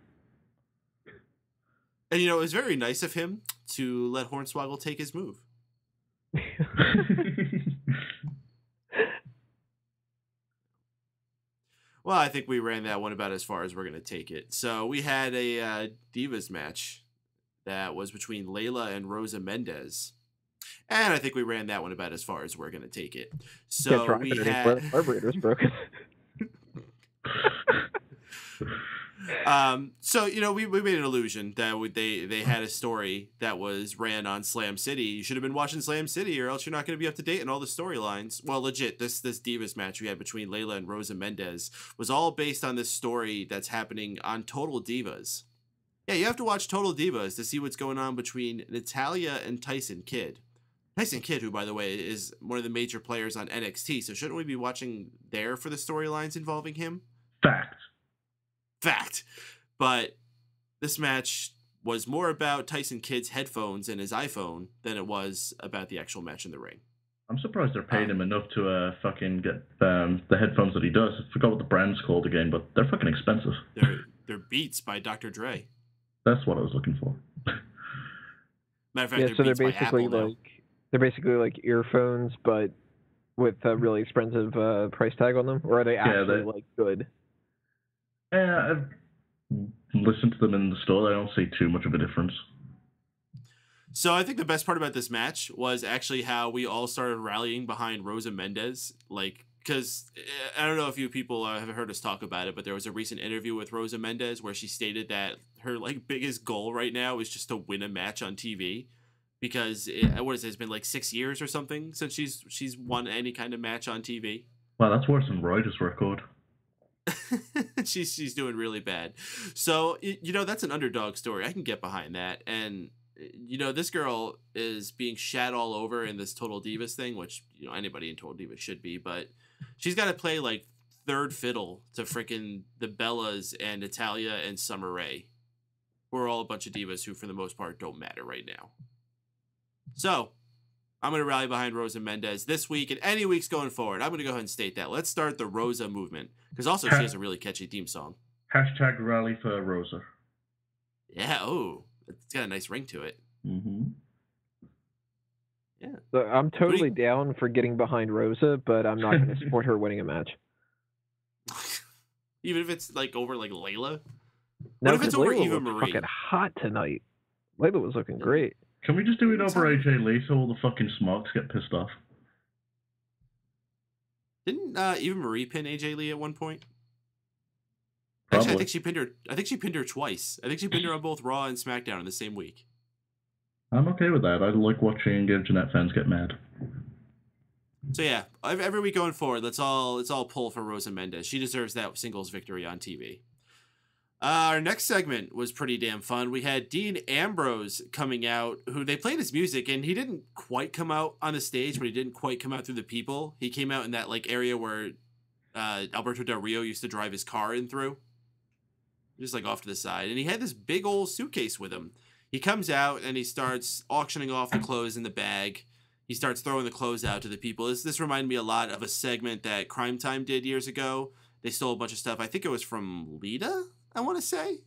And, it was very nice of him to let Hornswoggle take his move. Well, I think we ran that one about as far as we're going to take it. So we had a Divas match that was between Layla and Rosa Mendes. And I think we ran that one about as far as we're going to take it. So we had... The carburetor's broken. So we made an illusion that they had a story that was ran on Slam City. You should have been watching Slam City, or else you're not going to be up to date on all the storylines. Well, legit, this Divas match we had between Layla and Rosa Mendes was all based on this story that's happening on Total Divas. Yeah, you have to watch Total Divas to see what's going on between Natalya and Tyson Kidd. Tyson Kidd, who by the way is one of the major players on NXT, so shouldn't we be watching there for the storylines involving him? Fact. But this match was more about Tyson Kidd's headphones and his iPhone than it was about the actual match in the ring. I'm surprised they're paying him enough to fucking get the headphones that he does. I forgot what the brand's called again, but they're fucking expensive. They're Beats by Dr. Dre. That's what I was looking for. Matter of fact, they're basically like earphones, but with a really expensive price tag on them, or are they actually like good? Yeah, I've listened to them in the store. I don't see too much of a difference. So I think the best part about this match was actually how we all started rallying behind Rosa Mendes. Like, because I don't know if you people have heard us talk about it, but there was a recent interview with Rosa Mendes where she stated that her like biggest goal right now is just to win a match on TV. Because it's been like 6 years or something since she's won any kind of match on TV. Wow, that's worse than Roy's record. she's doing really bad. So that's an underdog story. I can get behind that. And this girl is being shat all over in this Total Divas thing, which anybody in Total Divas should be, but she's got to play like third fiddle to freaking the Bellas and Natalya and Summer Rae, who are all a bunch of divas who for the most part don't matter right now. So I'm going to rally behind Rosa Mendes this week and any weeks going forward. I'm going to go ahead and state that. Let's start the Rosa movement, because also she has a really catchy theme song. Hashtag rally for Rosa. Yeah, it's got a nice ring to it. Mm-hmm. Yeah. So I'm totally down for getting behind Rosa, but I'm not going to support her winning a match. Even if it's like over like Layla? No, what if it's over Layla Eva Marie? Fucking hot tonight. Layla was looking great. Can we just do it over AJ Lee so all the fucking smokes get pissed off? Didn't Eva Marie pin AJ Lee at one point? Probably. Actually, I think she pinned her twice. I think she pinned her on both Raw and SmackDown in the same week. I'm okay with that. I like watching Jeanette fans get mad. So yeah, every week going forward, let's all pull for Rosa Mendes. She deserves that singles victory on TV. Our next segment was pretty damn fun. We had Dean Ambrose coming out, who they played his music, and he didn't quite come out on the stage, but he didn't quite come out through the people. He came out in that like area where Alberto Del Rio used to drive his car in through, just like off to the side. And he had this big old suitcase with him. He comes out and he starts auctioning off the clothes in the bag. He starts throwing the clothes out to the people. This reminded me a lot of a segment that Crime Time did years ago. They stole a bunch of stuff. I think it was from Lita, I want to say.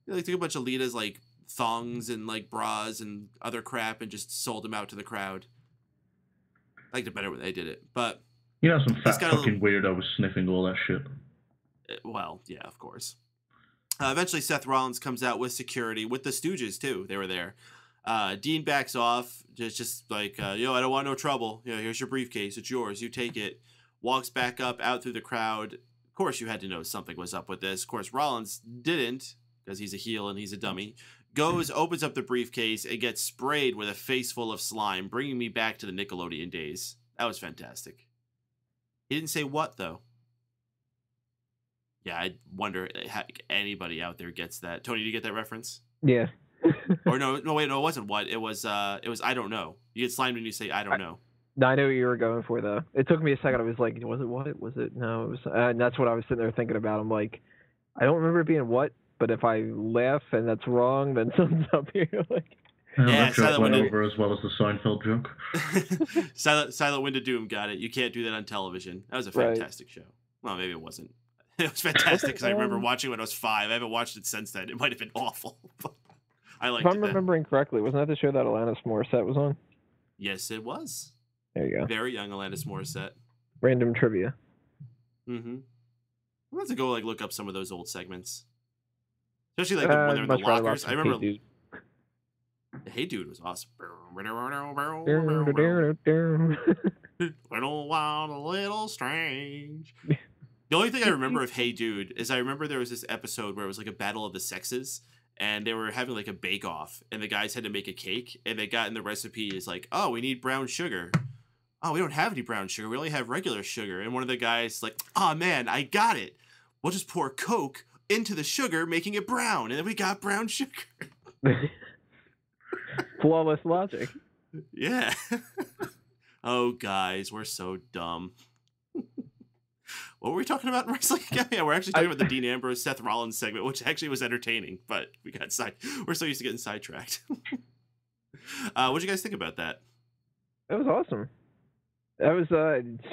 They took a bunch of Lita's like thongs and like bras and other crap and just sold them out to the crowd. I liked it better when they did it. But some fat fucking weirdo was sniffing all that shit. Well, yeah, of course. Eventually, Seth Rollins comes out with security, with the Stooges, too. They were there. Dean backs off, just like, I don't want no trouble. Here's your briefcase. It's yours. You take it. Walks back up, out through the crowd. Of course, you had to know something was up with this. Of course, Rollins didn't, because he's a heel and he's a dummy. opens up the briefcase, and gets sprayed with a face full of slime, bringing me back to the Nickelodeon days. That was fantastic. He didn't say what, though. Yeah, I wonder if anybody out there gets that. Tony, did you get that reference? Yeah. Or no, wait, no, it wasn't what. It was I don't know. You get slimed when you say I don't know. I know what you were going for, though. It took me a second. I was like, was it what? Was it? No, it was. And that's what I was sitting there thinking about. I'm like, I don't remember it being what, but if I laugh and that's wrong, then something's up here. Like, that joke went over as well as the Seinfeld joke. Silent Wind of Doom got it. You can't do that on television. That was a fantastic show. Well, maybe it wasn't. It was fantastic because I remember watching it when I was 5. I haven't watched it since then. It might have been awful, but I liked it. If I'm remembering correctly, wasn't that the show that Alanis Morissette was on? Yes, it was. There you go. Very young Alanis Morissette. Random trivia. Mm-hmm. I'm going to go look up some of those old segments. Especially when they're in the lockers. I remember... Hey Dude. Hey Dude was awesome. Little wild, a little strange. The only thing I remember of Hey Dude is I remember there was this episode where it was like a battle of the sexes, and they were having like a bake-off, and the guys had to make a cake, and they got in the recipe is like, oh, we need brown sugar. Oh, we don't have any brown sugar. We only have regular sugar. And one of the guys like, oh, man, I got it. We'll just pour Coke into the sugar, making it brown, and then we got brown sugar. Flawless logic. Yeah. Oh, guys, we're so dumb. What were we talking about in wrestling? Yeah, we're actually talking about the Dean Ambrose, Seth Rollins segment, which actually was entertaining, but we're so used to getting sidetracked. What did you guys think about that? It was awesome. That was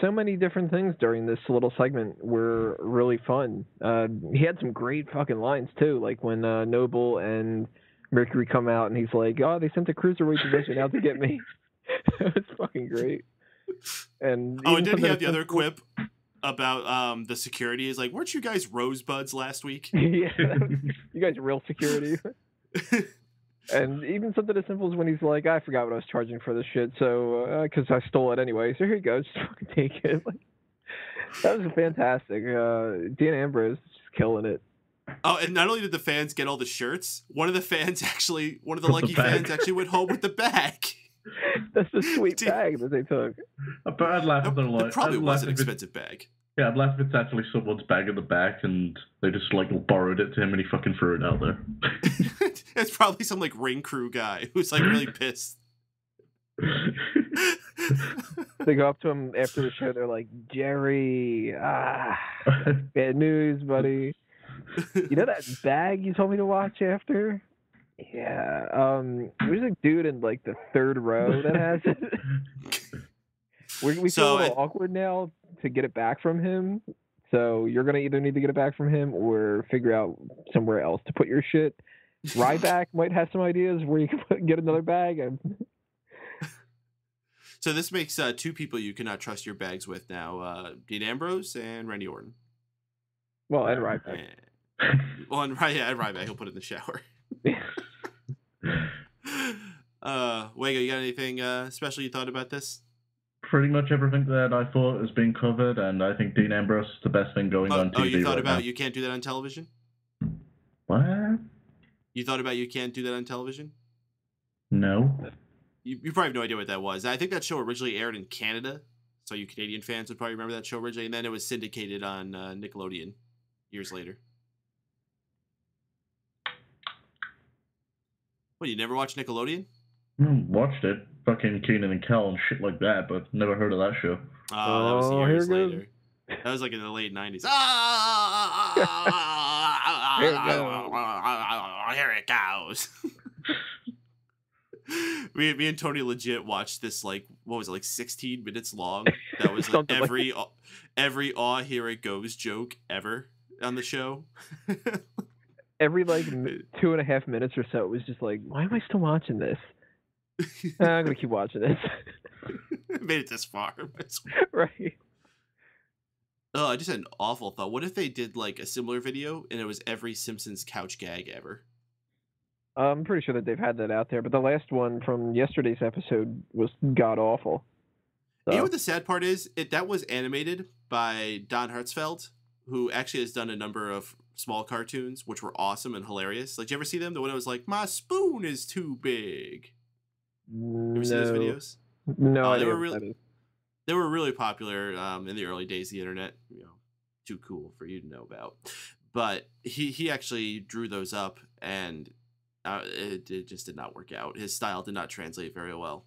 so many different things during this little segment were really fun. He had some great fucking lines too, like when Noble and Mercury come out and he's like, "Oh, they sent the cruiserweight division out to get me." It was fucking great. And did he have the other quip about the security? Is like, weren't you guys rosebuds last week? Yeah, you guys real security. And even something as simple as when he's like, I forgot what I was charging for this shit, so because I stole it anyway, so here you go, just fucking take it. Like, that was fantastic. Dean Ambrose just killing it. Oh, and not only did the fans get all the shirts, one of the lucky fans actually went home with the bag. That's a sweet bag that they took. I'd laugh at their line. It probably was an expensive bag. Yeah, I'd laugh if it's actually someone's bag in the back and they just borrowed it to him and he fucking threw it out there. It's probably some ring crew guy who's really pissed. They go up to him after the show. They're like, Jerry, bad news, buddy. You know that bag you told me to watch after? Yeah. There's a dude in the third row that has it. We feel a little awkward now to get it back from him. So you're going to either need to get it back from him or figure out somewhere else to put your shit. Ryback might have some ideas where you can get another bag. So this makes two people you cannot trust your bags with now. Dean Ambrose and Randy Orton. Well, and Ryback. And Ryback. He'll put it in the shower. Wago, you got anything special you thought about this? Pretty much everything that I thought has been covered, and I think Dean Ambrose is the best thing going on TV. Oh, you thought about you can't do that on television? What? You thought about you can't do that on television? No. You probably have no idea what that was. I think that show originally aired in Canada, so you Canadian fans would probably remember that show originally, and then it was syndicated on Nickelodeon years later. What, you never watched Nickelodeon? Watched it. Fucking Keenan and Kel and shit like that, but never heard of that show. Oh, that was years later. That was in the late 90s. Here it goes. Me and Tony legit watched this, what was it, 16 minutes long? That was every here it goes joke ever on the show. Every 2.5 minutes or so, it was just why am I still watching this? I'm gonna keep watching this. Made it this far. Right. Oh, I just had an awful thought. What if they did a similar video and it was every Simpsons couch gag ever? I'm pretty sure that they've had that out there, but the last one from yesterday's episode was god awful. So. You know what the sad part is? That was animated by Don Hertzfeldt, who actually has done a number of small cartoons, which were awesome and hilarious. Like, did you ever see them? The one that was like, "My spoon is too big." You ever see those videos? No, they were really they were really popular in the early days of the internet. Too cool for you to know about. But he actually drew those up, and it just did not work out. His style did not translate very well.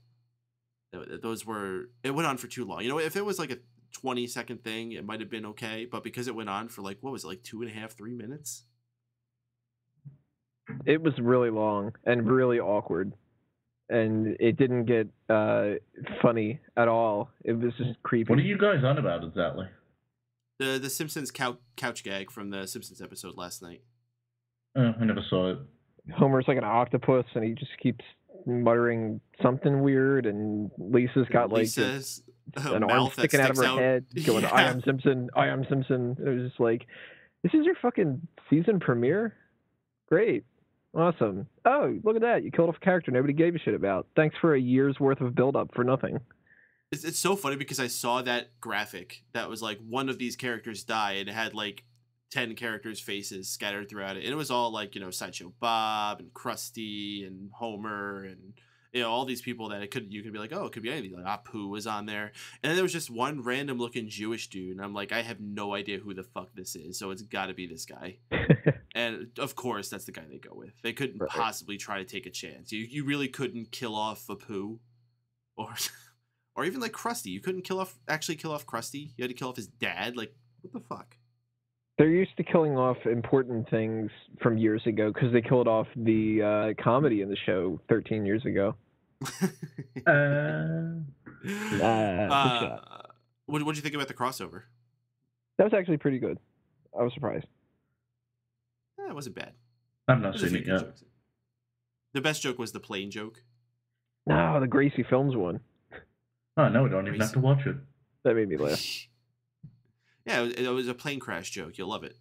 It went on for too long. If it was like a 20-second thing, it might have been okay, but because it went on for like 2.5, 3 minutes, it was really long and really awkward, and it didn't get funny at all. It was just creepy. What are you guys on about exactly? The Simpsons couch gag from the Simpsons episode last night. Oh, I never saw it. Homer's like an octopus, and he just keeps muttering something weird, and Lisa's got an arm sticking out of her head, going, "I am Simpson, I am Simpson." It was just like, this is your fucking season premiere? Great. Awesome. Oh, look at that. You killed off a character nobody gave a shit about. Thanks for a year's worth of build-up for nothing. It's so funny because I saw that graphic that was like one of these characters died, and it had like 10 characters' faces scattered throughout it. And it was all like, Sideshow Bob and Krusty and Homer and, all these people that you could be like, oh, it could be anything. Like Apu was on there. And then there was just one random looking Jewish dude. And I'm like, I have no idea who the fuck this is. So it's got to be this guy. And of course, that's the guy they go with. They couldn't possibly try to take a chance. You really couldn't kill off Apu or even like Krusty. You couldn't actually kill off Krusty. You had to kill off his dad. Like, what the fuck? They're used to killing off important things from years ago because they killed off the comedy in the show 13 years ago. What did you think about the crossover? That was actually pretty good. I was surprised. Yeah, it wasn't bad. I've not seen it yet. The best joke was the plane joke. No, the Gracie Films one. Oh, no, we don't even have to watch it. That made me laugh. Yeah, it was a plane crash joke. You'll love it.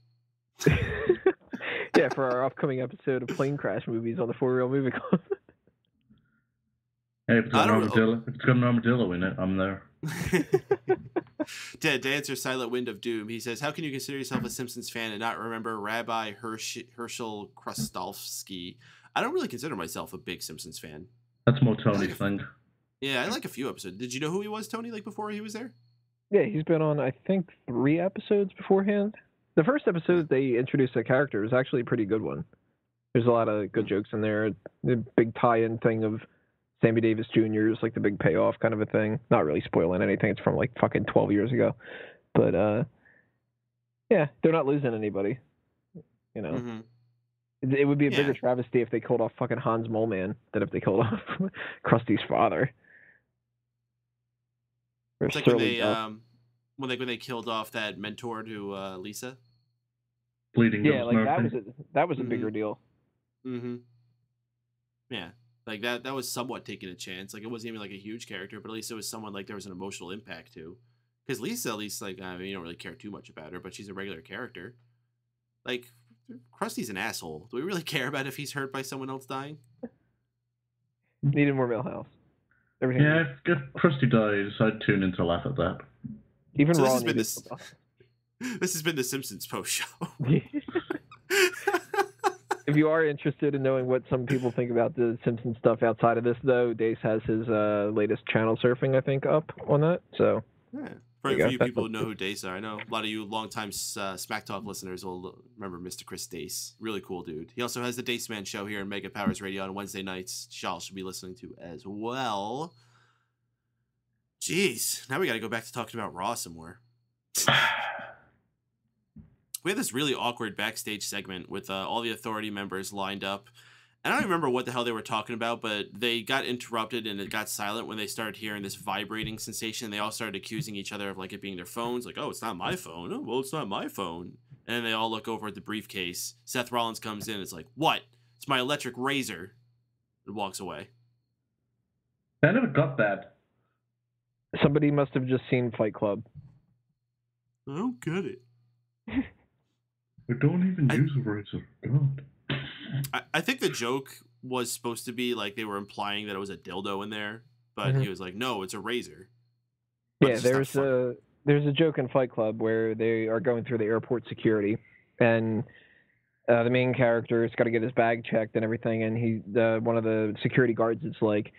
Yeah, for our upcoming episode of plane crash movies on the 4 Real Movie Club. Hey, if it's got an armadillo in it, I'm there. To answer Silent Wind of Doom, he says, how can you consider yourself a Simpsons fan and not remember Rabbi Herschel Krustofsky? I don't really consider myself a big Simpsons fan. That's more Tony's thing. Yeah, I like a few episodes. Did you know who he was, Tony, like before he was there? Yeah, he's been on, I think, 3 episodes beforehand. The first episode they introduced a character was actually a pretty good one. There's a lot of good jokes in there. The big tie-in thing of Sammy Davis Jr. is like the big payoff kind of a thing. Not really spoiling anything. It's from like fucking 12 years ago. But, yeah, they're not losing anybody. Mm-hmm. It would be a bigger travesty if they killed off fucking Hans Moleman than if they killed off Krusty's father. It's like when they killed off that mentor to Lisa. Bleeding. Yeah, like that was a bigger deal. Mm-hmm. Yeah, like that was somewhat taking a chance. Like it wasn't even like a huge character, but at least it was someone like there was an emotional impact to. Because Lisa, at least you don't really care too much about her, but she's a regular character. Like Krusty's an asshole. Do we really care about if he's hurt by someone else dying? Needed more Millhouse. Yeah, if Krusty dies, I'd tune in to laugh at that. Even so Ron. This has been the Simpsons post show. If you are interested in knowing what some people think about the Simpsons stuff outside of this, though, Dace has his latest channel surfing, I think, up on that. So, yeah. For you people who know who Dace are, I know a lot of you longtime Smack Talk listeners will remember Mr. Chris Dace. Really cool dude. He also has the Dace Man show here in Mega Powers Radio on Wednesday nights. Y'all should be listening to as well. Jeez, now we got to go back to talking about Raw some more. We had this really awkward backstage segment with all the Authority members lined up. I don't remember what the hell they were talking about, but they got interrupted and it got silent when they started hearing this vibrating sensation. They all started accusing each other of like it being their phones. Like, oh, it's not my phone. Oh, well, it's not my phone. And then they all look over at the briefcase. Seth Rollins comes in. It's like, what? It's my electric razor. And walks away. I never got that. Somebody must have just seen Fight Club. I don't get it. I don't even use a razor. God. I think the joke was supposed to be like they were implying that it was a dildo in there, but he was like, "No, it's a razor." But yeah, there's a joke in Fight Club where they are going through the airport security, and The main character has got to get his bag checked and everything, and one of the security guards is like,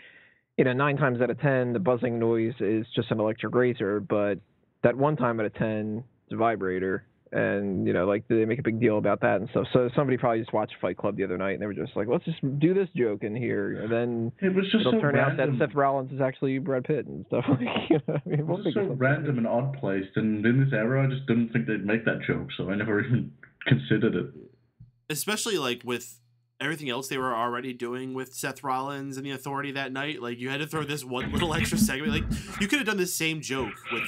9 times out of 10, the buzzing noise is just an electric razor, but that 1 time out of 10, it's a vibrator. And, they make a big deal about that and stuff. So somebody probably just watched Fight Club the other night, and they were just like, let's just do this joke in here. And then it'll turn out that Seth Rollins is actually Brad Pitt and stuff. It was just so random and odd placed. And in this era, I just didn't think they'd make that joke, so I never even considered it. Especially, with everything else they were already doing with Seth Rollins and the Authority that night. You had to throw this one little extra segment. You could have done the same joke with,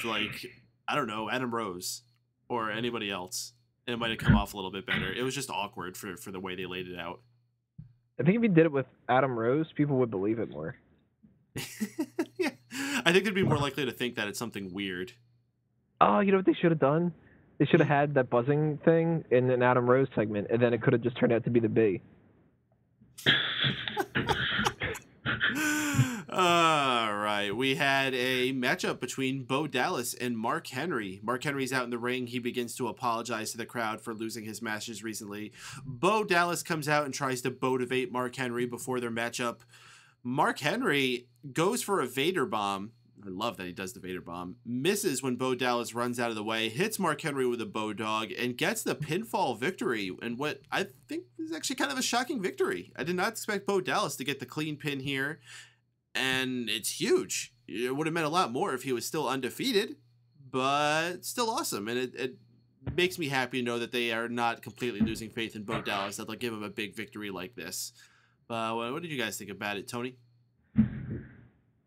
I don't know, Adam Rose or anybody else, and it might have come off a little bit better. It was just awkward for the way they laid it out. I think if you did it with Adam Rose, people would believe it more. Yeah. I think they'd be more likely to think that it's something weird. Oh, you know what they should have done? They should have had that buzzing thing in an Adam Rose segment, and then it could have just turned out to be the bee. All right. We had a matchup between Bo Dallas and Mark Henry. Mark Henry's out in the ring. He begins to apologize to the crowd for losing his matches recently. Bo Dallas comes out and tries to motivate Mark Henry before their matchup. Mark Henry goes for a Vader bomb. I love that he does the Vader bomb. Misses when Bo Dallas runs out of the way, hits Mark Henry with a Bodog, and gets the pinfall victory. And what I think is actually kind of a shocking victory. I did not expect Bo Dallas to get the clean pin here. And it's huge. It would have meant a lot more if he was still undefeated, but still awesome. And it makes me happy to know that they are not completely losing faith in Bo Dallas, that they'll give him a big victory like this. What did you guys think about it, Tony?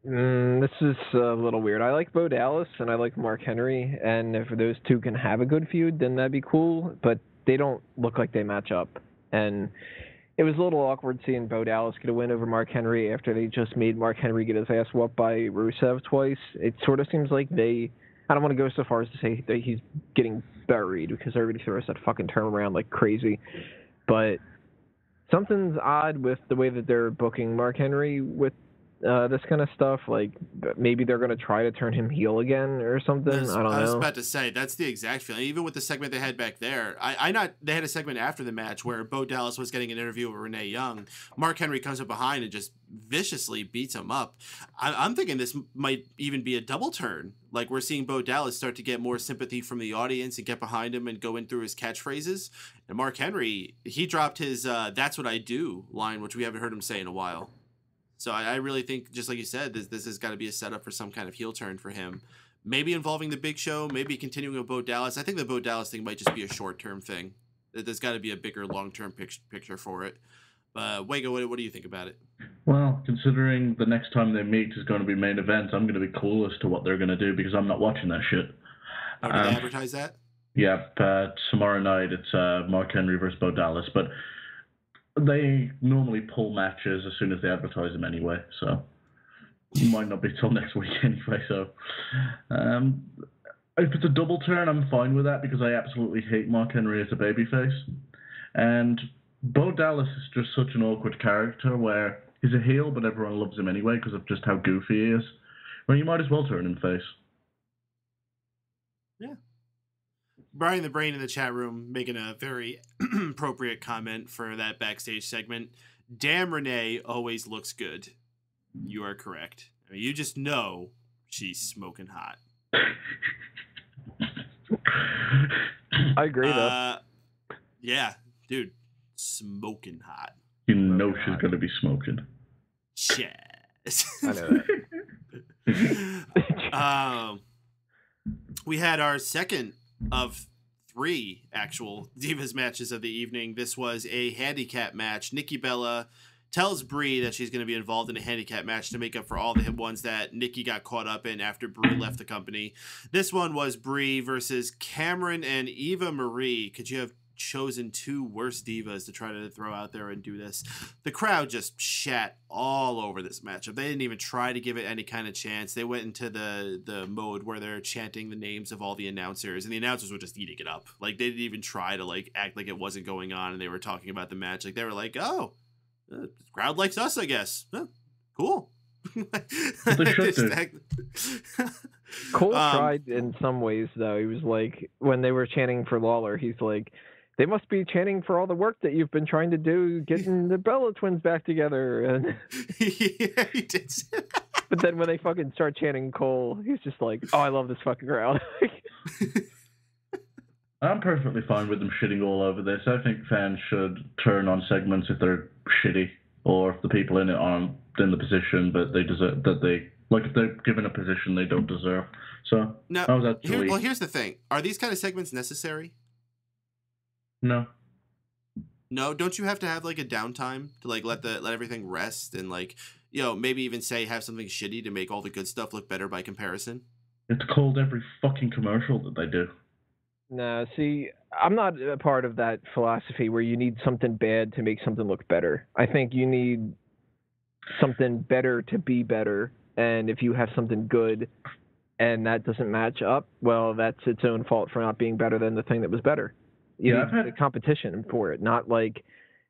This is a little weird. I like Bo Dallas and I like Mark Henry, and if those two can have a good feud, then that'd be cool, but they don't look like they match up. And it was a little awkward seeing Bo Dallas get a win over Mark Henry after they just made Mark Henry get his ass whooped by Rusev twice. It sort of seems like I don't want to go so far as to say that he's getting buried, because everybody throws that fucking term around like crazy. But something's odd with the way that they're booking Mark Henry with this kind of stuff. Maybe they're going to try to turn him heel again or something. I don't know. I was about to say, that's the exact feeling. Even with the segment they had back there, they had a segment after the match where Bo Dallas was getting an interview with Renee Young. Mark Henry comes up behind and just viciously beats him up. I'm thinking this might even be a double turn. We're seeing Bo Dallas start to get more sympathy from the audience and get behind him and go in through his catchphrases. And Mark Henry, he dropped his "That's what I do" line, which we haven't heard him say in a while. So I really think, just like you said, this has got to be a setup for some kind of heel turn for him. Maybe involving the Big Show, maybe continuing with Bo Dallas. I think the Bo Dallas thing might just be a short-term thing. There's got to be a bigger long-term picture for it. Wago, what do you think about it? Well, considering the next time they meet is going to be main event, I'm going to be clueless to what they're going to do, because I'm not watching that shit. Did they advertise that? Yeah, tomorrow night it's Mark Henry versus Bo Dallas, but they normally pull matches as soon as they advertise them anyway, so it might not be till next week anyway. So if it's a double turn, I'm fine with that, because I absolutely hate Mark Henry as a babyface. And Bo Dallas is just such an awkward character where he's a heel, but everyone loves him anyway because of just how goofy he is. Well, you might as well turn him face. Yeah. Brian the Brain in the chat room making a very appropriate comment for that backstage segment. Damn, Renee always looks good. You are correct. I mean, you just know she's smoking hot. I agree, though. Yeah, dude, smoking hot. You know she's going to be smoking. Shit. I know that. We had our second of 3 actual Divas matches of the evening. This was a handicap match. Nikki Bella tells Brie that she's going to be involved in a handicap match to make up for all the ones that Nikki got caught up in after Brie left the company. This one was Brie versus Cameron and Eva Marie. Could you have chosen 2 worse divas to try to throw out there and do this? The crowd just shat all over this matchup. They didn't even try to give it any kind of chance. They went into the mode where they're chanting the names of all the announcers, and the announcers were just eating it up. They didn't even try to act like it wasn't going on and they were talking about the match. They were like, oh, the crowd likes us, I guess. Huh, cool. They should do. Cole tried in some ways, though. He was like, when they were chanting for Lawler, he's like, They must be chanting for all the work that you've been trying to do, getting the Bella twins back together. And Yeah, he did. but then when they fucking start chanting Cole, he's just like, "Oh, I love this fucking crowd." I'm perfectly fine with them shitting all over this. I think fans should turn on segments if they're shitty, or if the people in it aren't in the position that they deserve, if they're given a position they don't deserve. So No, I was actually here's the thing: are these kind of segments necessary? No. No, don't you have to have like a downtime to like let everything rest and like, maybe even say have something shitty to make all the good stuff look better by comparison? It's called every fucking commercial that they do. No, see, I'm not a part of that philosophy where you need something bad to make something look better. I think you need something better to be better, and if you have something good and that doesn't match up, well, that's its own fault for not being better than the thing that was better. You need the competition for it, not like...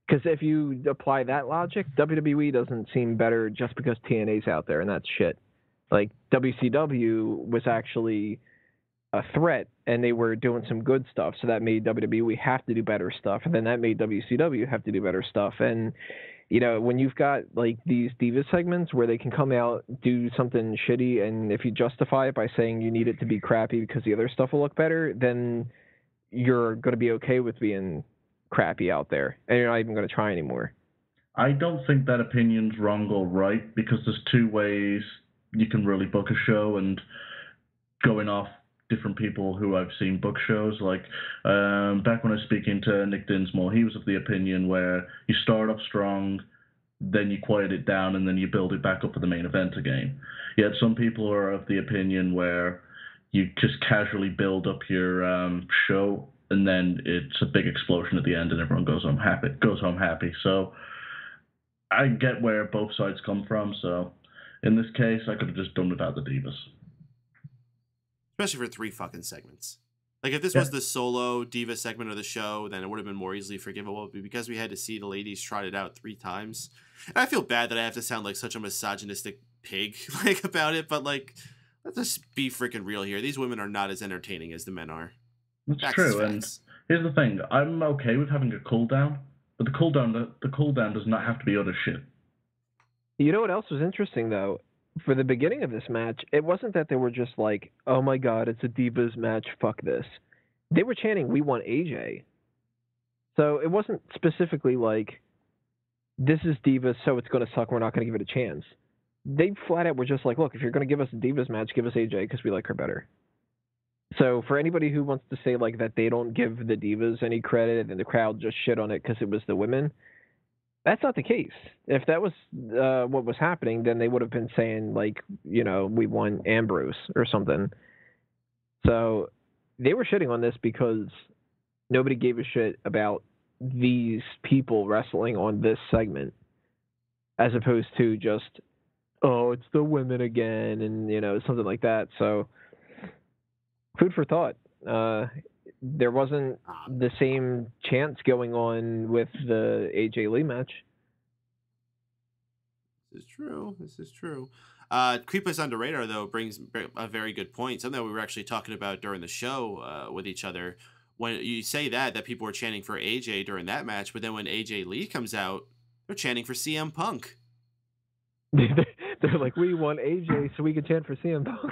Because if you apply that logic, WWE doesn't seem better just because TNA's out there, and that's shit. Like, WCW was actually a threat, and they were doing some good stuff, so that made WWE have to do better stuff, and then that made WCW have to do better stuff. And, when you've got, like, these Diva segments where they can come out, do something shitty, and if you justify it by saying you need it to be crappy because the other stuff will look better, then you're going to be okay with being crappy out there, and you're not even going to try anymore. I don't think that opinion's wrong or right, because there's two ways you can really book a show, and going off different people who I've seen book shows, like back when I was speaking to Nick Dinsmore, he was of the opinion where you start off strong, then you quiet it down, and then you build it back up for the main event again. Yet some people are of the opinion where you just casually build up your show, and then it's a big explosion at the end, and everyone goes home happy. So I get where both sides come from. So in this case, I could have just done without the Divas. Especially for 3 fucking segments. Like, if this was the solo Diva segment of the show, then it would have been more easily forgivable. But because we had to see the ladies trot it out 3 times, and I feel bad that I have to sound like such a misogynistic pig about it, but like, let's just be freaking real here. These women are not as entertaining as the men are. That's true, and here's the thing. I'm okay with having a cooldown, but the cooldown does not have to be utter shit. You know what else was interesting, though? For the beginning of this match, it wasn't that they were just like, oh my god, it's a Divas match, fuck this. They were chanting, we want AJ. So it wasn't specifically like, this is Divas, so it's going to suck, we're not going to give it a chance. They flat out were just like, look, if you're going to give us a Divas match, give us AJ, because we like her better. So for anybody who wants to say like that they don't give the Divas any credit and the crowd just shit on it because it was the women, that's not the case. If that was what was happening, then they would have been saying like, we want Ambrose or something. So they were shitting on this because nobody gave a shit about these people wrestling on this segment, as opposed to just, oh, it's the women again, and something like that. So food for thought. There wasn't the same chance going on with the AJ Lee match. This is true. Creep Us Under Radar, though, brings a very good point. Something that we were actually talking about during the show with each other. When you say that people were chanting for AJ during that match, but then when AJ Lee comes out, they're chanting for CM Punk. They're like, we want AJ so we can chant for CM Punk.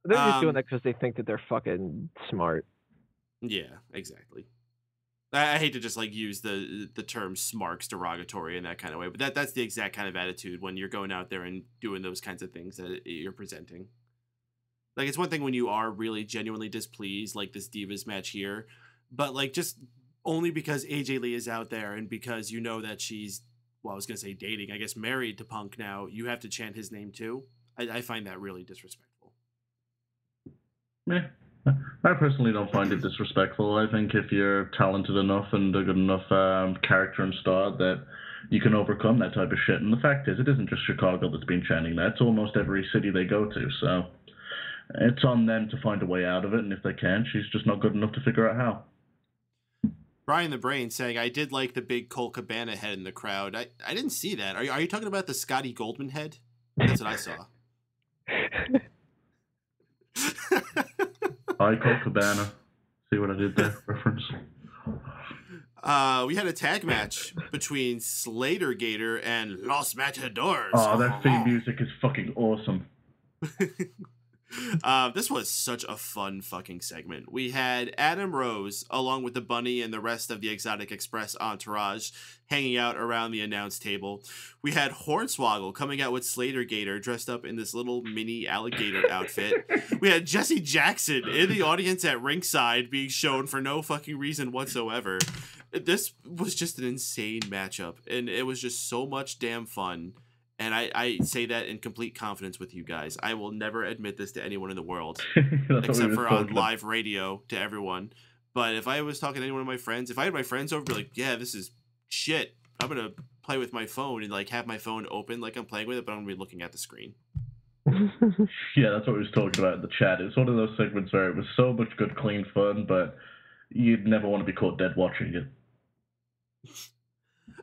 They're just doing that because they think that they're fucking smart. Yeah, exactly. I hate to just like use the term smarks derogatory in that kind of way, but that's the exact kind of attitude when you're going out there and doing those kinds of things that you're presenting. Like, it's one thing when you are really genuinely displeased, like this Divas match here, but like just only because AJ Lee is out there and because you know that she's, well, I was going to say dating, I guess married to Punk now, you have to chant his name too. I find that really disrespectful. Yeah, I personally don't find it disrespectful. I think if you're talented enough and a good enough character and star, that you can overcome that type of shit. And the fact is, it isn't just Chicago that's been chanting that. It's almost every city they go to. So it's on them to find a way out of it. And if they can, she's just not good enough to figure out how. Brian the Brain saying, I did like the big Colt Cabana head in the crowd. I didn't see that. Are you talking about the Scotty Goldman head? That's what I saw. Icon Cabana. See what I did there? Reference. We had a tag match between Slater-Gator and Los Matadores. Oh, their theme music is fucking awesome. This was such a fun fucking segment. We had Adam Rose, along with the bunny and the rest of the Exotic Express entourage, hanging out around the announce table. We had Hornswoggle coming out with Slater-Gator dressed up in this little mini alligator outfit. We had Jesse Jackson in the audience at ringside being shown for no fucking reason whatsoever. This was just an insane matchup, and it was just so much damn fun. And I say that in complete confidence with you guys. I will never admit this to anyone in the world, except for on live radio to everyone. But if I was talking to any one of my friends, if I had my friends over, be like, yeah, this is shit. I'm going to play with my phone and like have my phone open like I'm playing with it, but I'm going to be looking at the screen. Yeah, that's what we was talking about in the chat. It's one of those segments where it was so much good, clean fun, but you'd never want to be caught dead watching it.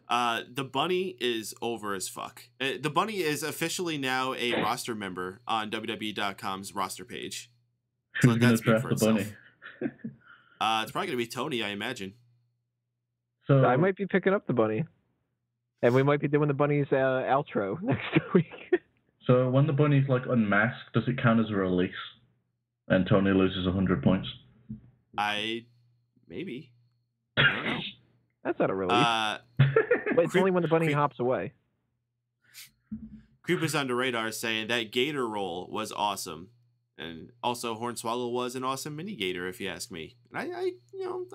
The bunny is over as fuck. The bunny is officially now a roster member on WWE.com's roster page. So Who's going to draft the bunny? It's probably going to be Tony, I imagine. So I might be picking up the bunny. And we might be doing the bunny's outro next week. So when the bunny's like unmasked, does it count as a release? And Tony loses 100 points? Maybe. I don't know. That's not a release. But it's only when the bunny hops away. Creepers on the Radar saying that Gator roll was awesome. And also Hornswoggle was an awesome mini Gator, if you ask me. And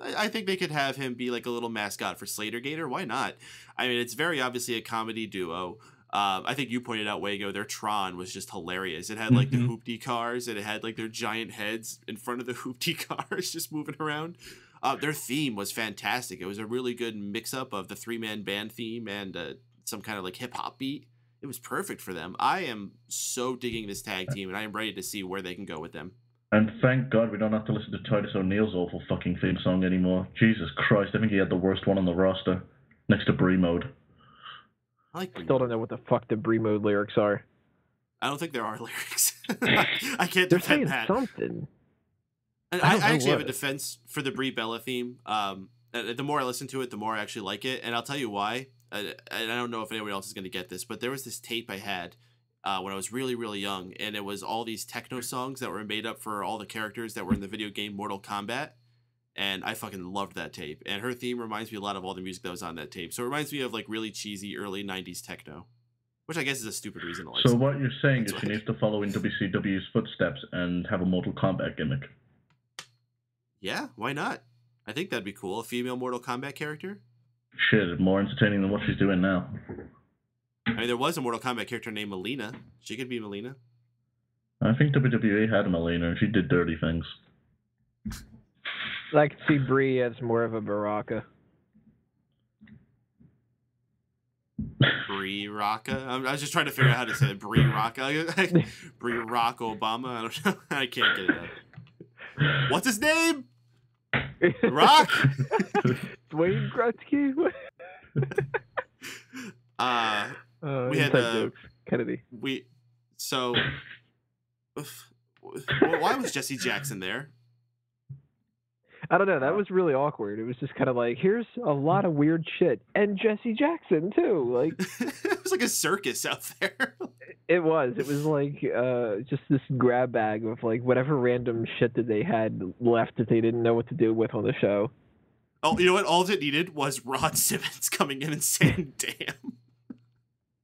I think they could have him be like a little mascot for Slater-Gator. Why not? I mean, it's very obviously a comedy duo. I think you pointed out, Wago, their Tron was just hilarious. It had like the hoopty cars, and it had like their giant heads in front of the hoopty cars just moving around. Their theme was fantastic. It was a really good mix-up of the three-man band theme and some kind of like hip-hop beat. It was perfect for them. I am so digging this tag team, and I am ready to see where they can go with them. And thank God we don't have to listen to Titus O'Neil's awful fucking theme song anymore. Jesus Christ, I think he had the worst one on the roster, next to Brie Mode. I like Brie Still Mode. don't know what the fuck the Brie Mode lyrics are. I don't think there are lyrics. I can't They're defend saying that. something. And I actually have a defense for the Brie Bella theme. The more I listen to it, the more I actually like it. And I'll tell you why. I don't know if anyone else is going to get this, but there was this tape I had when I was really, really young. And it was all these techno songs that were made up for all the characters that were in the video game Mortal Kombat. And I fucking loved that tape. And her theme reminds me a lot of all the music that was on that tape. So it reminds me of like really cheesy early 90s techno. Which I guess is a stupid reason to like. So what you're saying is you need to follow in WCW's footsteps and have a Mortal Kombat gimmick. Yeah, why not? I think that'd be cool. A female Mortal Kombat character? Shit, more entertaining than what she's doing now. I mean, there was a Mortal Kombat character named Melina. She could be Melina. I think WWE had Melina and she did dirty things. I could see Brie as more of a Baraka. Brie Rocka? I was just trying to figure out how to say it. Brie Rocka? Brie Rock Obama? I don't know. I can't get it out. What's his name? Rock? Dwayne Gretzky? We had Kennedy. So why was Jesse Jackson there? I don't know. That was really awkward. It was just kind of like, here's a lot of weird shit, and Jesse Jackson too. Like it was like a circus out there. It was. It was like just this grab bag of like whatever random shit that they had left that they didn't know what to do with on the show. Oh, you know what? All it needed was Rod Simmons coming in and saying, "Damn."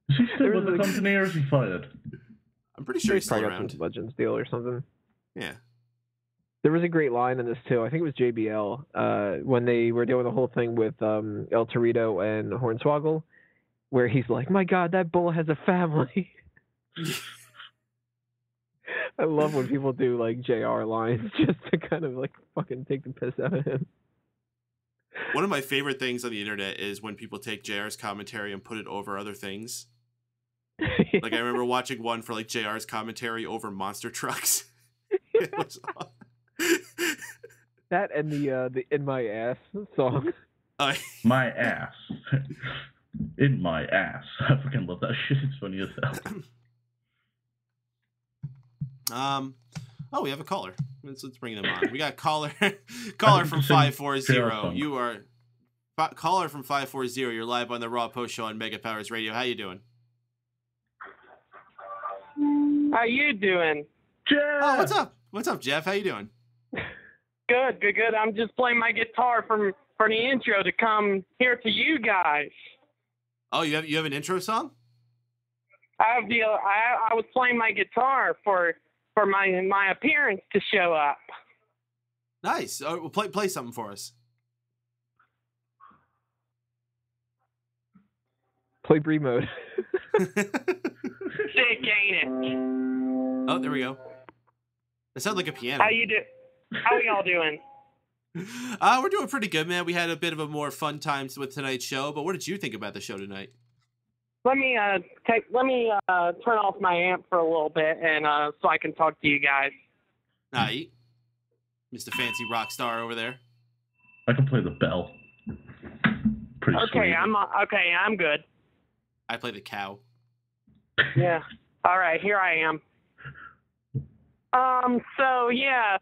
Is he still with the company or is he fired? I'm pretty sure he's still probably around. Some Legends deal or something. Yeah. There was a great line in this too. I think it was JBL when they were doing the whole thing with El Torito and Hornswoggle, where he's like, "My God, that bull has a family." I love when people do like JR lines just to kind of like fucking take the piss out of him. One of my favorite things on the internet is when people take JR's commentary and put it over other things. Like I remember watching one for like JR's commentary over monster trucks. It was awesome. That and the "In My Ass" song. My ass. In my ass. I fucking love that shit. It's funny as hell. Oh, we have a caller. Let's bring them on. We got caller from 540. You are caller from 540. You're live on the Raw Post Show on Mega Powers Radio. How you doing? How you doing? Jeff! Oh, what's up? What's up, Jeff? How you doing? Good. I'm just playing my guitar for the intro to come here to you guys. Oh, you have an intro song? I was playing my guitar for my appearance to show up. Nice. Oh, well, play something for us. Play Brie mode. Sick, ain't it? Oh, there we go. That sounds like a piano. How y'all doing? We're doing pretty good, man. We had a bit of a more fun time with tonight's show, but what did you think about the show tonight? Let me turn off my amp for a little bit, and so I can talk to you guys. Aight. Mr. Fancy rock star over there. I can play the bell. Pretty Okay, sweet. I'm good. I play the cow. Yeah. All right, here I am. So yeah,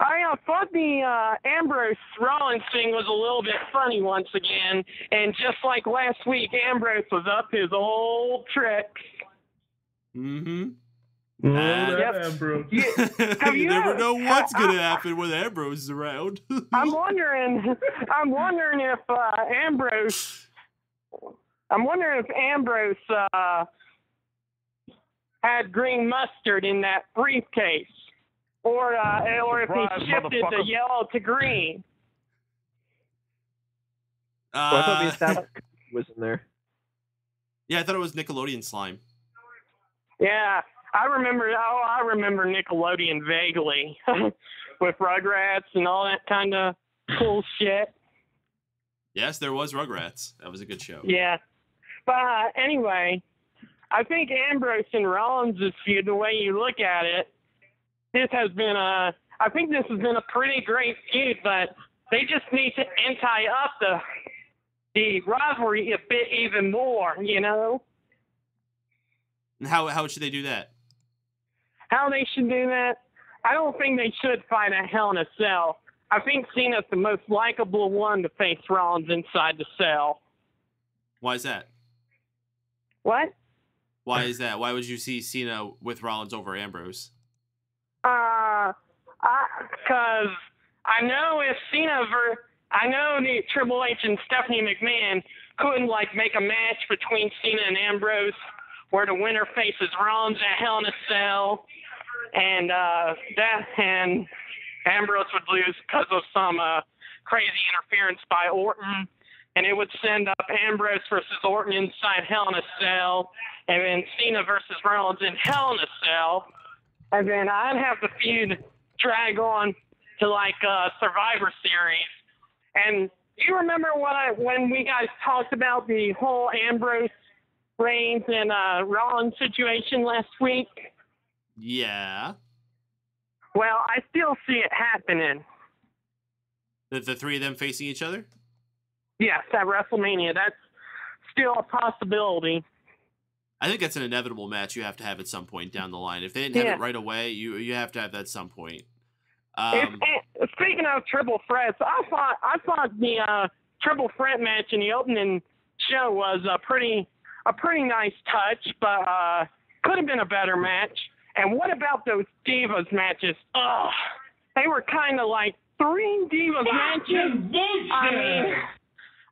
I thought the Ambrose Rollins thing was a little bit funny once again, and just like last week, Ambrose was up his old tricks. Mm-hmm. Yep. Ambrose. Have You you never ever- know what's gonna happen when Ambrose is around. I'm wondering if Ambrose had green mustard in that briefcase, or if he Surprise, shifted the motherfucker. yellow to green. Well, I thought the established was in there. Yeah, I thought it was Nickelodeon slime. Yeah, I remember Nickelodeon vaguely with Rugrats and all that kind of cool shit. Yes, there was Rugrats. That was a good show. Yeah, but anyway, I think Ambrose and Rollins' feud, the way you look at it, this has been a pretty great feud, but they just need to anti-up the rivalry a bit even more, you know? And how should they do that? How they should do that? I don't think they should fight a Hell in a Cell. I think Cena's the most likable one to face Rollins inside the cell. Why is that? What? Why is that? Why would you see Cena with Rollins over Ambrose? Because I know if I know the Triple H and Stephanie McMahon couldn't make a match between Cena and Ambrose where the winner faces Rollins at Hell in a Cell, and Ambrose would lose because of some crazy interference by Orton, and it would send up Ambrose versus Orton inside Hell in a Cell, and then Cena versus Rollins in Hell in a Cell, and then I'd have the feud drag on to Survivor Series. And you remember when we guys talked about the whole Ambrose, Reigns, and Rollins situation last week? Yeah. Well, I still see it happening. The three of them facing each other? Yes, at WrestleMania. That's still a possibility. I think that's an inevitable match you have to have at some point down the line. If they didn't have it right away, you have to have that at some point. Speaking of triple threats, I thought the triple threat match in the opening show was a pretty nice touch, but could have been a better match. And what about those Divas matches? Ugh, they were kind of like 3 Divas matches.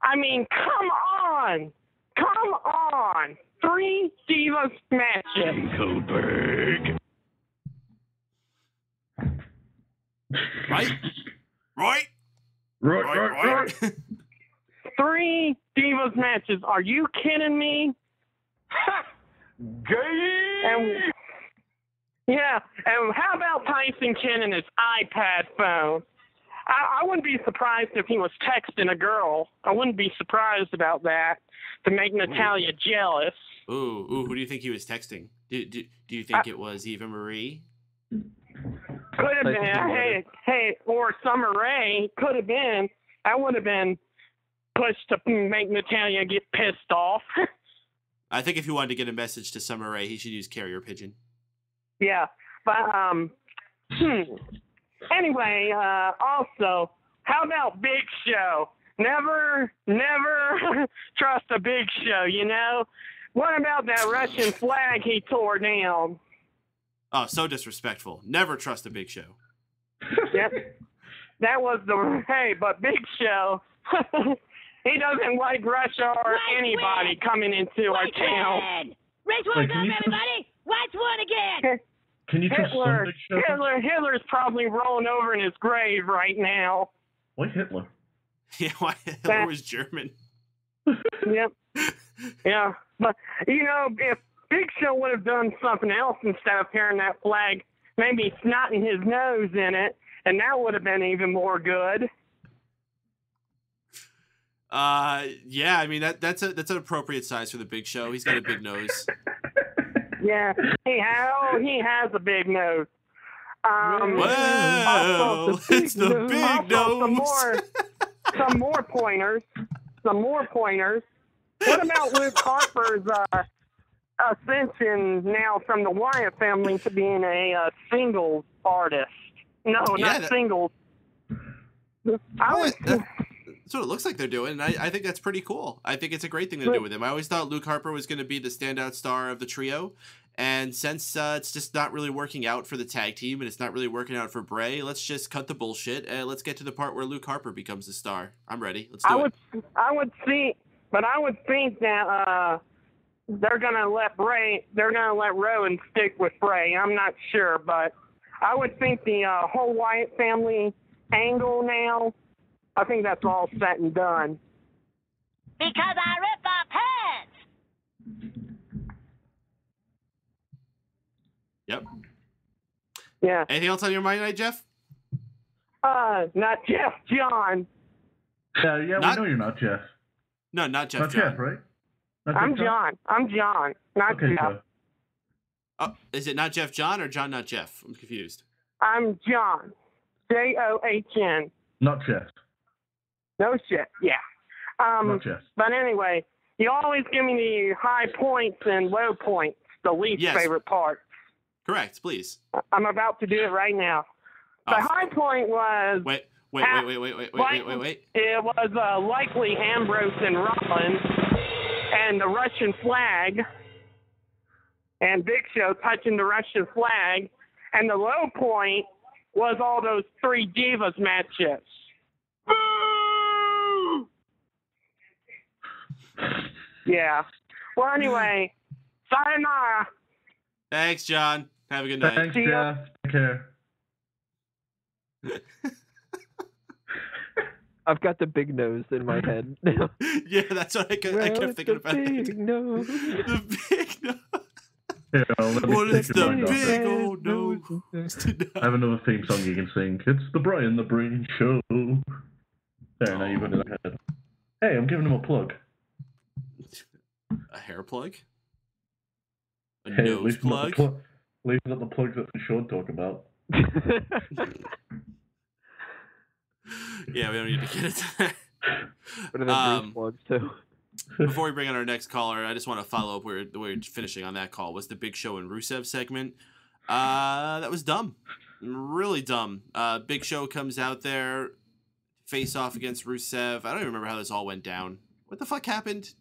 I mean, come on, 3 Divas matches. Goldberg. Right. 3 Divas matches. Are you kidding me? Gay. And how about Tyson Kidd and his iPad phone? I wouldn't be surprised if he was texting a girl. I wouldn't be surprised about that to make Natalya jealous. Ooh, who do you think he was texting? Do you think it was Eva Marie? Could have been. Hey, or Summer Rae. Could have been. That would have been pushed to make Natalya get pissed off. I think if you wanted to get a message to Summer Rae, he should use carrier pigeon. Yeah, but Anyway, also, how about Big Show? Never trust a Big Show, you know? What about that Russian flag he tore down? Oh, so disrespectful. Never trust a Big Show. Yep. That was but Big Show, he doesn't like Russia or anybody coming into our town. Race one's up, everybody! Watch one again! Can you trust some Big Show? Hitler's probably rolling over in his grave right now. Why Hitler? Yeah, why Hitler was German. Yep. Yeah. But, you know, if Big Show would have done something else instead of tearing that flag, maybe snotting his nose in it, and that would have been even more good. Yeah, I mean that's an appropriate size for the Big Show. He's got a big nose. Yeah, he has a big nose. Well, it's the big nose. Some more pointers. What about Luke Harper's ascension now from the Wyatt family to being a singles artist? No, not singles. That's what it looks like they're doing, and I think that's pretty cool. I think it's a great thing to do with him. I always thought Luke Harper was going to be the standout star of the trio, and since it's just not really working out for the tag team and it's not really working out for Bray, let's just cut the bullshit and let's get to the part where Luke Harper becomes the star. I'm ready. Let's do it. I would think that they're going to let Rowan stick with Bray. I'm not sure, but I would think the whole Wyatt family angle now, I think that's all set and done. Because I rip our pants! Yep. Yeah. Anything else on your mind tonight, Jeff? Not Jeff, John. Yeah, we know you're not Jeff. No, not Jeff. Not John. Jeff, right? I'm John. Not okay, Jeff. Jeff. Oh, is it not Jeff John or John not Jeff? I'm confused. I'm John. John. Not Jeff. No shit. Yeah. Not Jeff. But anyway, you always give me the high points and low points, the least favorite part. Correct, please. I'm about to do it right now. The high point was... Wait. It was likely Ambrose and Rollins and the Russian flag and Big Show touching the Russian flag. And the low point was all those three Divas matches. Boo! Yeah. Well, anyway, sayonara. Thanks, John. Have a good night. Thanks, Jeff. Take care. I've got the big nose in my head now. Yeah, that's what I kept thinking about. Big nose. The big nose. Yeah, What is the big old nose? I have another theme song you can sing. It's the Brian the Brain Show. There, now you've got it in your head. Hey, I'm giving him a plug. A hair plug? A Hey, nose plug? Leave out the plugs that we should talk about. Yeah, we don't need to get into that. What are the brief plugs too? Before we bring on our next caller, I just want to follow up where we're finishing on that call. Was the Big Show and Rusev segment. That was dumb. Really dumb. Big Show comes out there, face off against Rusev. I don't even remember how this all went down. What the fuck happened?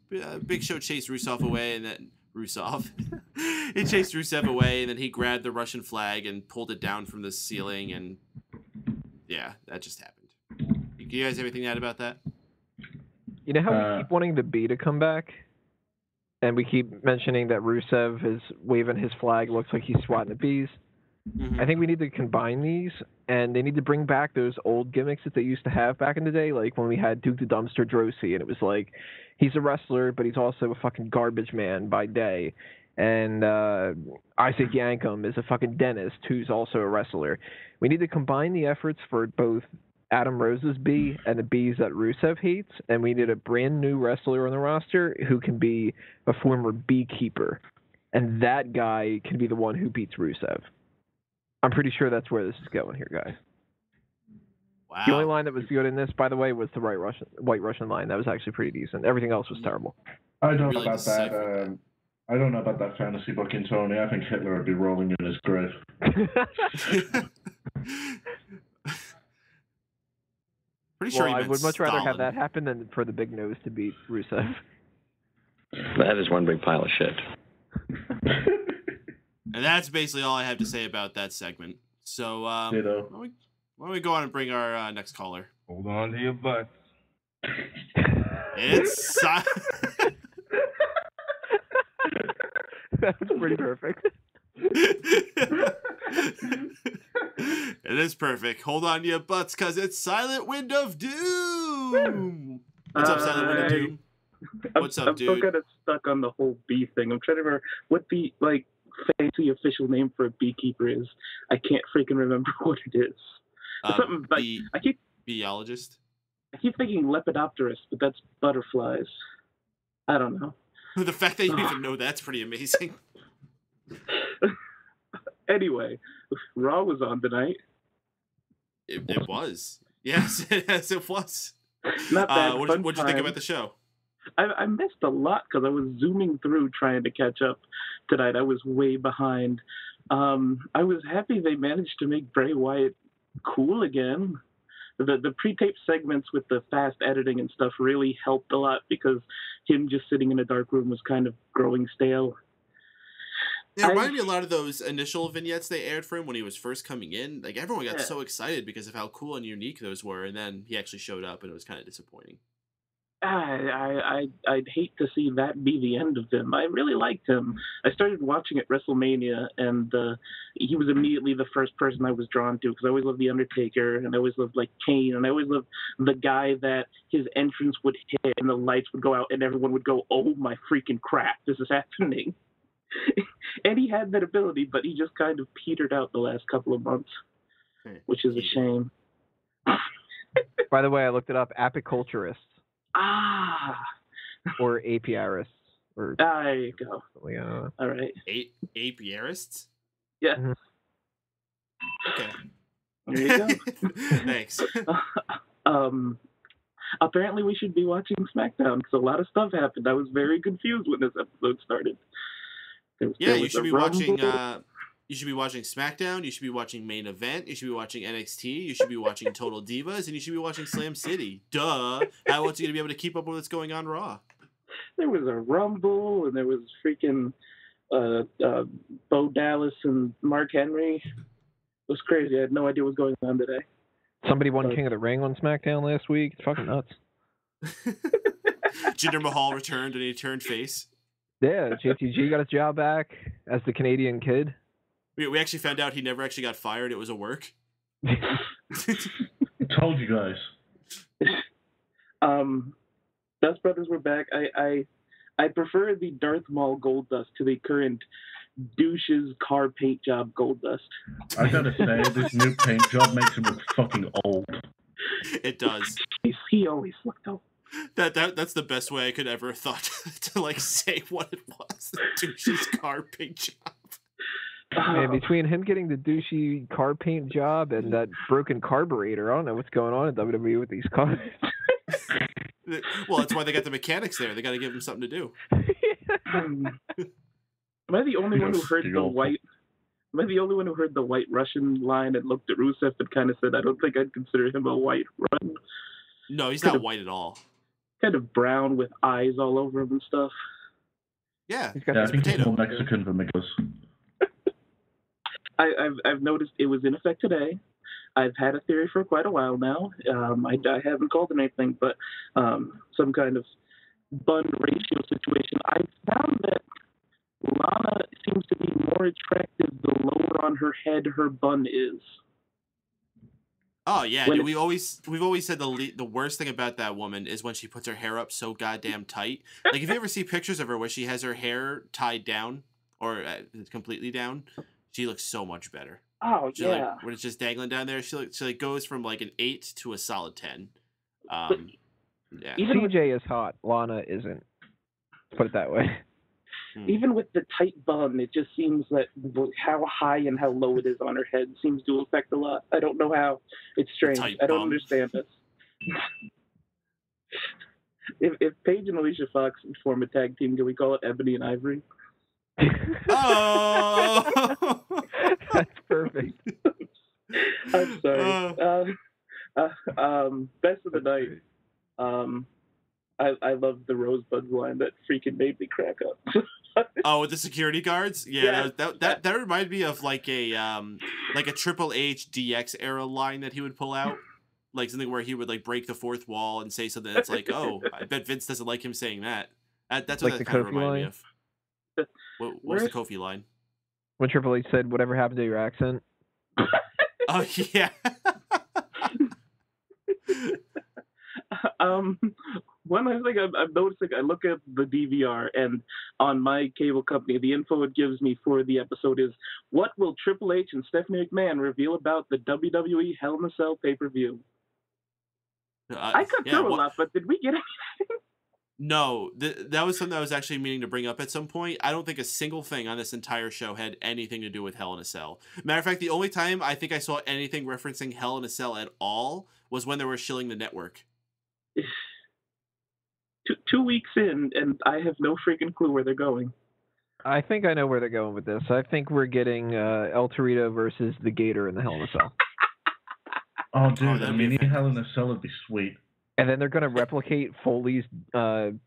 Big Show chased Rusev away, and then he chased Rusev away, and then he grabbed the Russian flag and pulled it down from the ceiling, and yeah, that just happened. Do you guys have anything to add about that? You know how we keep wanting the B to come back? And we keep mentioning that Rusev is waving his flag, looks like he's swatting the bees. Mm-hmm. I think we need to combine these, and they need to bring back those old gimmicks that they used to have back in the day, like when we had Duke the Dumpster Drosy, and it was like, he's a wrestler, but he's also a fucking garbage man by day. And Isaac Yankem is a fucking dentist who's also a wrestler. We need to combine the efforts for both Adam Rose's B and the B's that Rusev hates, and we need a brand new wrestler on the roster who can be a former beekeeper, and that guy can be the one who beats Rusev. I'm pretty sure that's where this is going here, guys. Wow. The only line that was good in this, by the way, was the White Russian line. That was actually pretty decent. Everything else was terrible. I don't know about that. I don't know about that fantasy booking, Tony. I think Hitler would be rolling in his grave. Pretty sure Well, he I meant would much rather have Stalin. that happen than for the big nose to beat Rusev. That is one big pile of shit. And that's basically all I have to say about that segment. So, why don't we go on and bring our next caller? Hold on to your butts. It's That's pretty perfect. It is perfect. Hold on to your butts, because it's Silent Wind of Doom. What's up, Silent Wind of Doom? What's up, dude? I'm still kind of stuck on the whole bee thing. I'm trying to remember what the fancy official name for a beekeeper is. I can't freaking remember what it is. Something like Biologist. I keep thinking Lepidopterus, but that's butterflies. I don't know. The fact that you even know that's pretty amazing. Anyway, Raw was on tonight. It was. Yes, it was. Not bad. What'd you think about the show? I missed a lot because I was zooming through trying to catch up tonight. I was way behind. I was happy they managed to make Bray Wyatt cool again. The pre-tape segments with the fast editing and stuff really helped a lot because him just sitting in a dark room was kind of growing stale. It reminded me a lot of those initial vignettes they aired for him when he was first coming in. Like, everyone got so excited because of how cool and unique those were, and then he actually showed up, and it was kind of disappointing. I'd hate to see that be the end of him. I really liked him. I started watching at WrestleMania, and he was immediately the first person I was drawn to because I always loved The Undertaker, and I always loved like Kane, and I always loved the guy that his entrance would hit and the lights would go out and everyone would go, "Oh my freaking crap, this is happening." And he had that ability, but he just kind of petered out the last couple of months, which is a shame. By the way, I looked it up. Apiculturists. Or apiarists. Or there you go. All right. Apiarists? Yeah. Mm-hmm. Okay. There you go. Thanks. Apparently we should be watching SmackDown because a lot of stuff happened. I was very confused when this episode started. You should be watching. You should be watching SmackDown. You should be watching Main Event. You should be watching NXT. You should be watching Total Divas, and you should be watching Slam City. Duh! How else are you gonna be able to keep up with what's going on Raw? There was a Rumble, and there was freaking Bo Dallas and Mark Henry. It was crazy. I had no idea what was going on today. Somebody won King of the Ring on SmackDown last week. It's fucking nuts. Jinder Mahal returned, and he turned face. Yeah, JTG got his job back as the Canadian Kid. We actually found out he never actually got fired. It was a work. Told you guys. Dust Brothers were back. I prefer the Darth Maul Goldust to the current douche's car paint job Goldust. I gotta say, this new paint job makes him look fucking old. It does. He always looked old. That's the best way I could ever thought to like say what it was. The douche's car paint job. Man, between him getting the douchey car paint job and that broken carburetor, I don't know what's going on in WWE with these cars. Well, that's why they got the mechanics there. They got to give them something to do. Am I the only one who heard the white? Am I the only one who heard the white Russian line and looked at Rusev and kind of said, "I don't think I'd consider him a white Russian"? No, he's not white at all. Kind of brown with eyes all over him and stuff. Yeah, I think he's more Mexican than Nicholas. I've noticed it was in effect today. I've had a theory for quite a while now. I haven't called it anything, but some kind of bun ratio situation. I found that Lana seems to be more attractive the lower on her head her bun is. Oh yeah, dude, we've always said the worst thing about that woman is when she puts her hair up so goddamn tight. Like, if you ever see pictures of her where she has her hair tied down or completely down, she looks so much better. Oh she, yeah, like, when it's just dangling down there, she like goes from like an 8 to a solid 10. Yeah. Even CJ is hot. Lana isn't. Let's put it that way. Even with the tight bun, it just seems that how high and how low it is on her head seems to affect a lot. I don't know how. It's strange. I don't understand this. If Paige and Alicia Fox form a tag team, can we call it Ebony and Ivory? Oh, that's perfect. I Best of the night. I love the Rosebud line that freaking made me crack up. Oh, with the security guards? Yeah, that reminded me of like a Triple H DX era line that he would pull out. Like something where he would like break the fourth wall and say something that's like, oh, I bet Vince doesn't like him saying that. That's what Like that the kind of Kofi reminded line? me of. What was the Kofi line? When Triple H said, "Whatever happened to your accent?" Oh yeah. One other thing I'm noticing, I look at the DVR, and on my cable company, the info it gives me for the episode is, what will Triple H and Stephanie McMahon reveal about the WWE Hell in a Cell pay-per-view? I cut through a lot, but did we get anything? No, that was something I was actually meaning to bring up at some point. I don't think a single thing on this entire show had anything to do with Hell in a Cell. Matter of fact, the only time I think I saw anything referencing Hell in a Cell at all was when they were shilling the network. 2 weeks in, and I have no freaking clue where they're going. I think I know where they're going with this. I think we're getting El Torito versus the Gator in the Hell in a Cell. Oh, dude, a mini Hell in a Cell would be sweet. And then they're going to replicate Foley's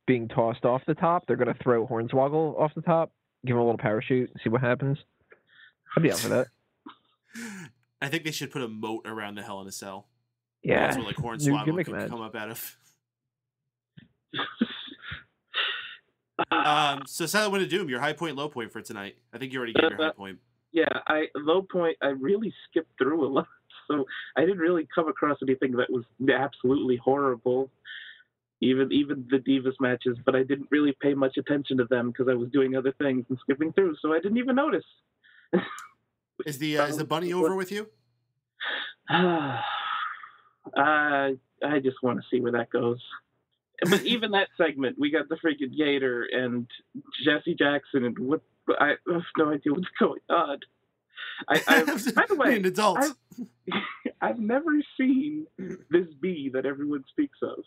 being tossed off the top. They're going to throw Hornswoggle off the top, give him a little parachute, see what happens. I'd be out for that. I think they should put a moat around the Hell in a Cell. Yeah. That's where like Hornswoggle can come up out of. So Silent Win of Doom, your high point, low point for tonight. I think you already gave your high point. Yeah, low point, I really skipped through a lot. So I didn't really come across anything that was absolutely horrible, even the Divas matches, but I didn't really pay much attention to them because I was doing other things and skipping through, so I didn't even notice. Is the bunny over with you? I just want to see where that goes. But even that segment, we got the freaking Gator and Jesse Jackson, and I have no idea what's going on. By the way, I've never seen this bee that everyone speaks of.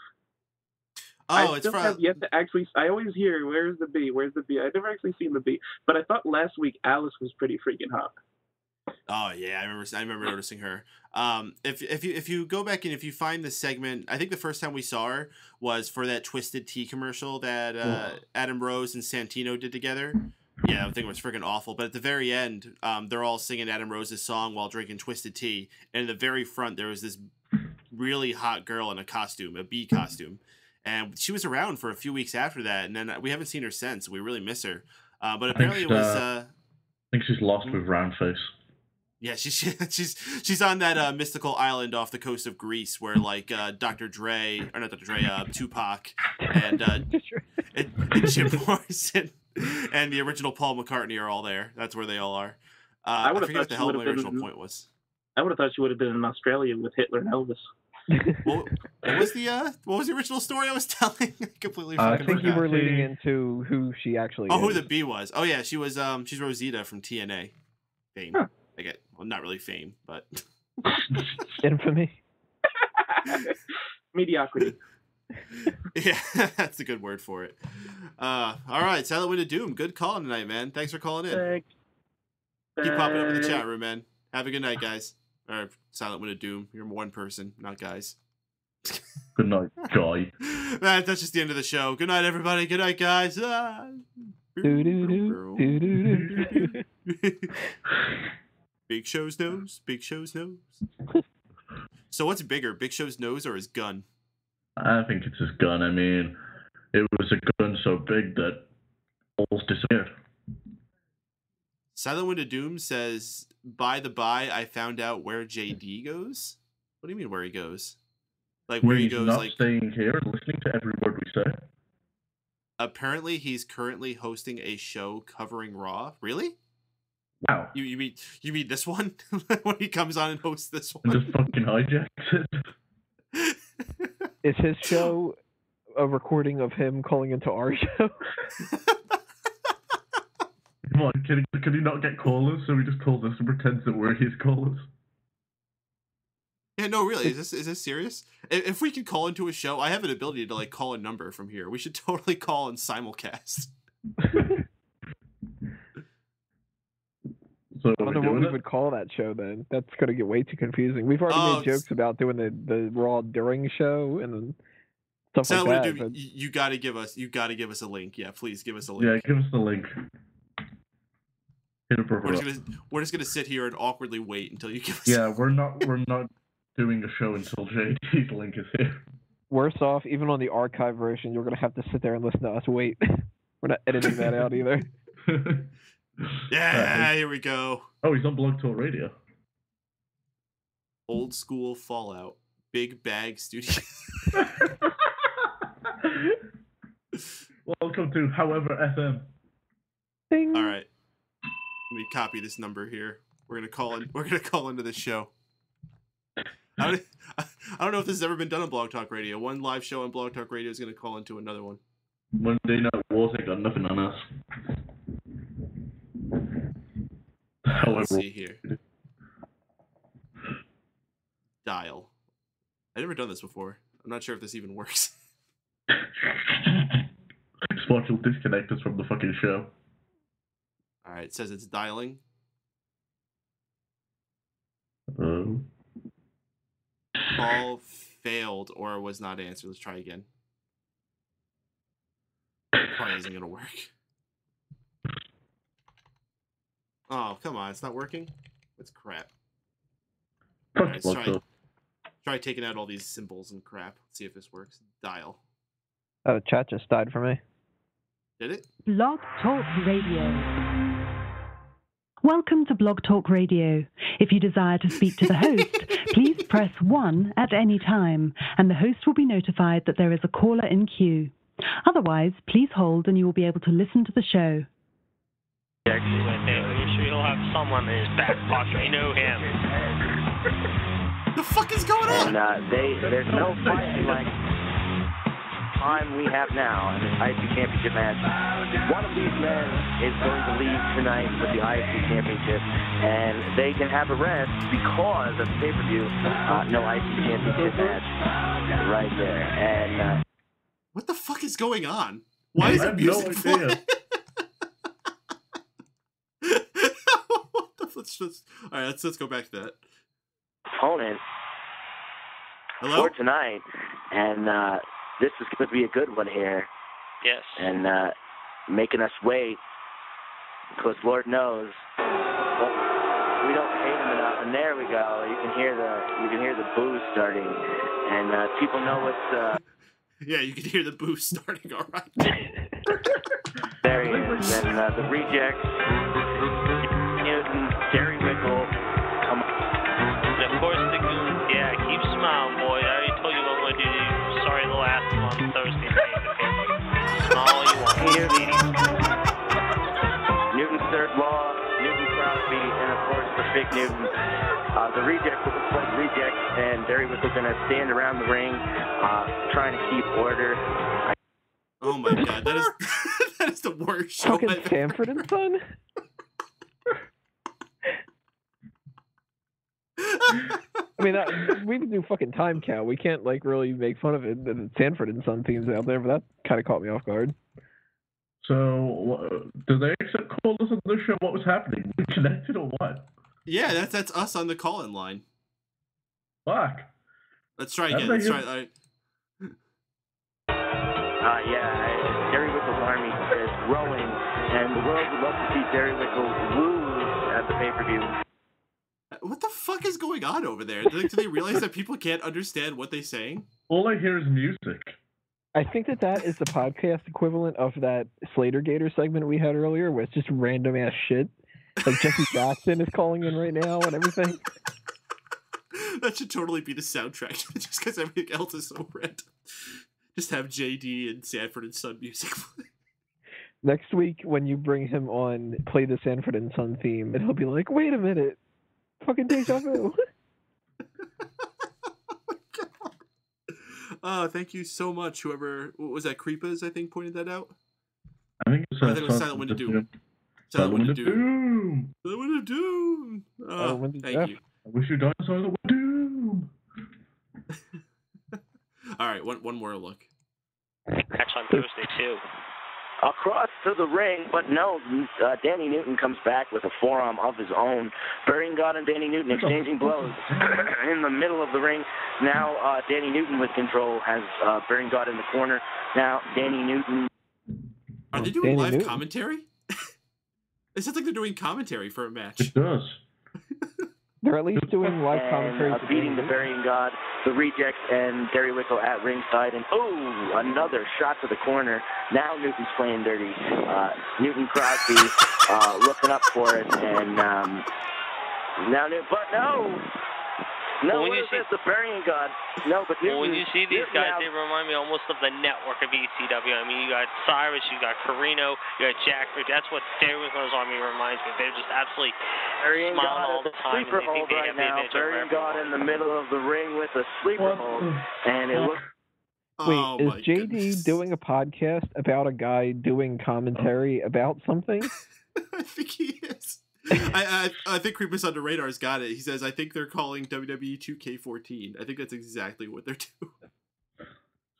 Oh, I still have yet to actually. I always hear, "Where's the bee? Where's the bee?" I've never actually seen the bee, but I thought last week Alice was pretty freaking hot. Oh yeah, I remember noticing her. If you go back and if you find the segment, I think the first time we saw her was for that Twisted Tea commercial that Adam Rose and Santino did together. Yeah, I think it was freaking awful. But at the very end, they're all singing Adam Rose's song while drinking Twisted Tea, and in the very front there was this really hot girl in a costume, a bee costume, and she was around for a few weeks after that, and then we haven't seen her since. We really miss her. But apparently it was. I think she's lost with Roundface. Yeah, she's on that mystical island off the coast of Greece where like Dr. Dre, or not Dr. Dre, Tupac and Jim Morrison and the original Paul McCartney are all there. That's where they all are. I forget what the hell my original point was. I would have thought she would have been in Australia with Hitler and Elvis. What was the original story I was telling? I completely I think you were leading into who she actually is. Oh, who the bee was. Oh yeah, she was she's Rosita from TNA. Fame. Huh. Well, not really fame, but infamy. Mediocrity. Yeah, that's a good word for it. All right, Silent Win of Doom. Good calling tonight, man. Thanks for calling in. Thanks. Keep popping up in the chat room, man. Have a good night, guys. Or Silent Win of Doom. You're one person, not guys. Good night, Guy. That's just the end of the show. Good night, everybody. Good night, guys. Big Show's nose. Big Show's nose. So what's bigger, Big Show's nose or his gun? I think it's his gun. I mean, it was a gun so big that balls disappeared. Silent Wind of Doom says, by the by, I found out where JD goes. What do you mean where he goes? Like where he goes, not like staying here and listening to every word we say. Apparently, he's currently hosting a show covering Raw. Really? Wow. You mean this one? When he comes on and hosts this one? And just fucking hijacks it. Is his show a recording of him calling into our show? Come on, can he not get callers? So he just calls us and pretends that we're his callers. Yeah, no, really. Is this serious? If we can call into a show, I have an ability to like call a number from here. We should totally call and simulcast. So I don't know what we would call that show then. That's going to get way too confusing. We've already made jokes about doing the Raw during show and stuff like that. But... You got to give us a link. Yeah, please give us a link. Yeah, give us the link. We're just gonna sit here and awkwardly wait until you give us. Yeah, we're not doing a show until JD's link is here. Worse off, even on the archive version, you're gonna have to sit there and listen to us wait. We're not editing that out either. Yeah, here we go. Oh, he's on Blog Talk Radio. Old school Fallout, Big Bag Studio. Welcome to However FM. Ding. All right. Let me copy this number here. We're gonna call into this show. I don't know if this has ever been done on Blog Talk Radio. One live show on Blog Talk Radio is gonna call into another one. Monday Night Wars ain't got nothing on us. Let's see here. Dial. I've never done this before. I'm not sure if this even works. Spot will disconnect us from the fucking show. Alright, it says it's dialing. Call failed or was not answered. Let's try again. Probably isn't gonna work. Oh, come on, it's not working? That's crap. Alright, let's try taking out all these symbols and crap. Let's see if this works. Dial. Oh, chat just died for me. Did it? Blog Talk Radio. Welcome to Blog Talk Radio. If you desire to speak to the host, please press 1 at any time, and the host will be notified that there is a caller in queue. Otherwise, please hold and you will be able to listen to the show. Are you sure he'll have someone in his back pocket? I know him. The fuck is going on? And there's no fighting like time we have now in this IC Championship match. One of these men is going to leave tonight with the IC Championship, and they can have a rest because of the pay-per-view. No IC Championship match right there. And what the fuck is going on? Why is it music playing? All right, let's go back to that. Opponent Hello? for tonight, and this is going to be a good one here. Yes. And making us wait because Lord knows we don't hate him enough. And there we go. You can hear the boos starting, and people know what's. Yeah, you can hear the boos starting. All right. There he is, and the rejects. Newton, Terry Wickle, come on. And of course, keep smiling, boy. I already told you what I'm going to do. Sorry, the last one on Thursday night. Smile all you want. Newton's third law, Newton Crosby, and of course the big Newton. The reject with the point reject, and Terry Wickle's going to stand around the ring, trying to keep order. Oh my God, that is the worst show Fucking I've Sanford and Son. I mean, we can do fucking time count. We can't really make fun of it. The Sanford and Son themes out there, but that kind of caught me off guard. So, did they accept call us on the show? What was happening? We connected or what? Yeah, that's us on the call-in line. Fuck. Let's try again. Let's try. Terry Wickle's army is growing, and the world would love to see Terry Wickle lose at the pay-per-view. What the fuck is going on over there? Do they realize that people can't understand what they're saying? All I hear is music. I think that is the podcast equivalent of that Slater-Gator segment we had earlier, where it's just random ass shit. Like Jesse Jackson is calling in right now and everything. That should totally be the soundtrack, just because everything else is so random. Just have JD and Sanford and Son music. Next week, when you bring him on, play the Sanford and Son theme, and he'll be like, "Wait a minute, fucking deja vu." Thank you so much. Whoever, what was that? Creepas, I think, pointed that out. I think it was Silent Wind of Doom. Silent Wind of Doom. Silent Wind of Doom. Thank you. I wish you died Silent Wind of Doom. All right, one more look. Catch on Thursday too. Across to the ring, but no, Danny Newton comes back with a forearm of his own. Burying God and Danny Newton exchanging blows in the middle of the ring. Now Danny Newton with control has Burying God in the corner. Now Danny Newton. Are they doing live commentary? It sounds like they're doing commentary for a match. It does. They're at least doing live commentary. Beating the Burying God, the Rejects, and Derry Wickle at ringside. And, another shot to the corner. Now Newton's playing dirty. Newton Crosby looking up for it. And now Newton, but no! No, what is this? The Burying God. No, but Newton, when you see these guys, they remind me almost of the network of ECW. I mean, you got Cyrus, you got Carino, you got Jack. That's what Derry Wickle's Army reminds me. They're just absolutely smiling all the time. Sleeper hold right now. Burying God in the middle of the ring with a sleeper hold, and it looks. Wait, is JD doing a podcast about a guy doing commentary about something? I think he is. I think Creepers Under Radar's got it. He says, I think they're calling WWE 2K14. I think that's exactly what they're doing.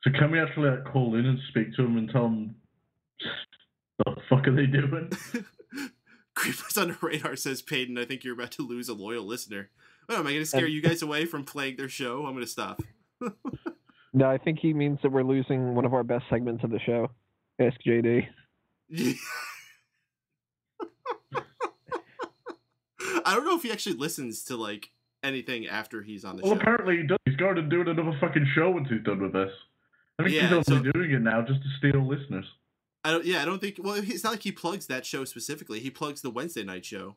So can we actually call in and speak to them and tell them the fuck are they doing? Creepers Under Radar says, Paden, I think you're about to lose a loyal listener. Oh, am I going to scare you guys away from playing their show? I'm going to stop. No, I think he means that we're losing one of our best segments of the show. Ask JD. I don't know if he actually listens to, like, anything after he's on the show. Well, apparently he does. He's going to do another fucking show once he's done with this. I think he's only doing it now just to steal listeners. I don't think... Well, it's not like he plugs that show specifically. He plugs the Wednesday night show.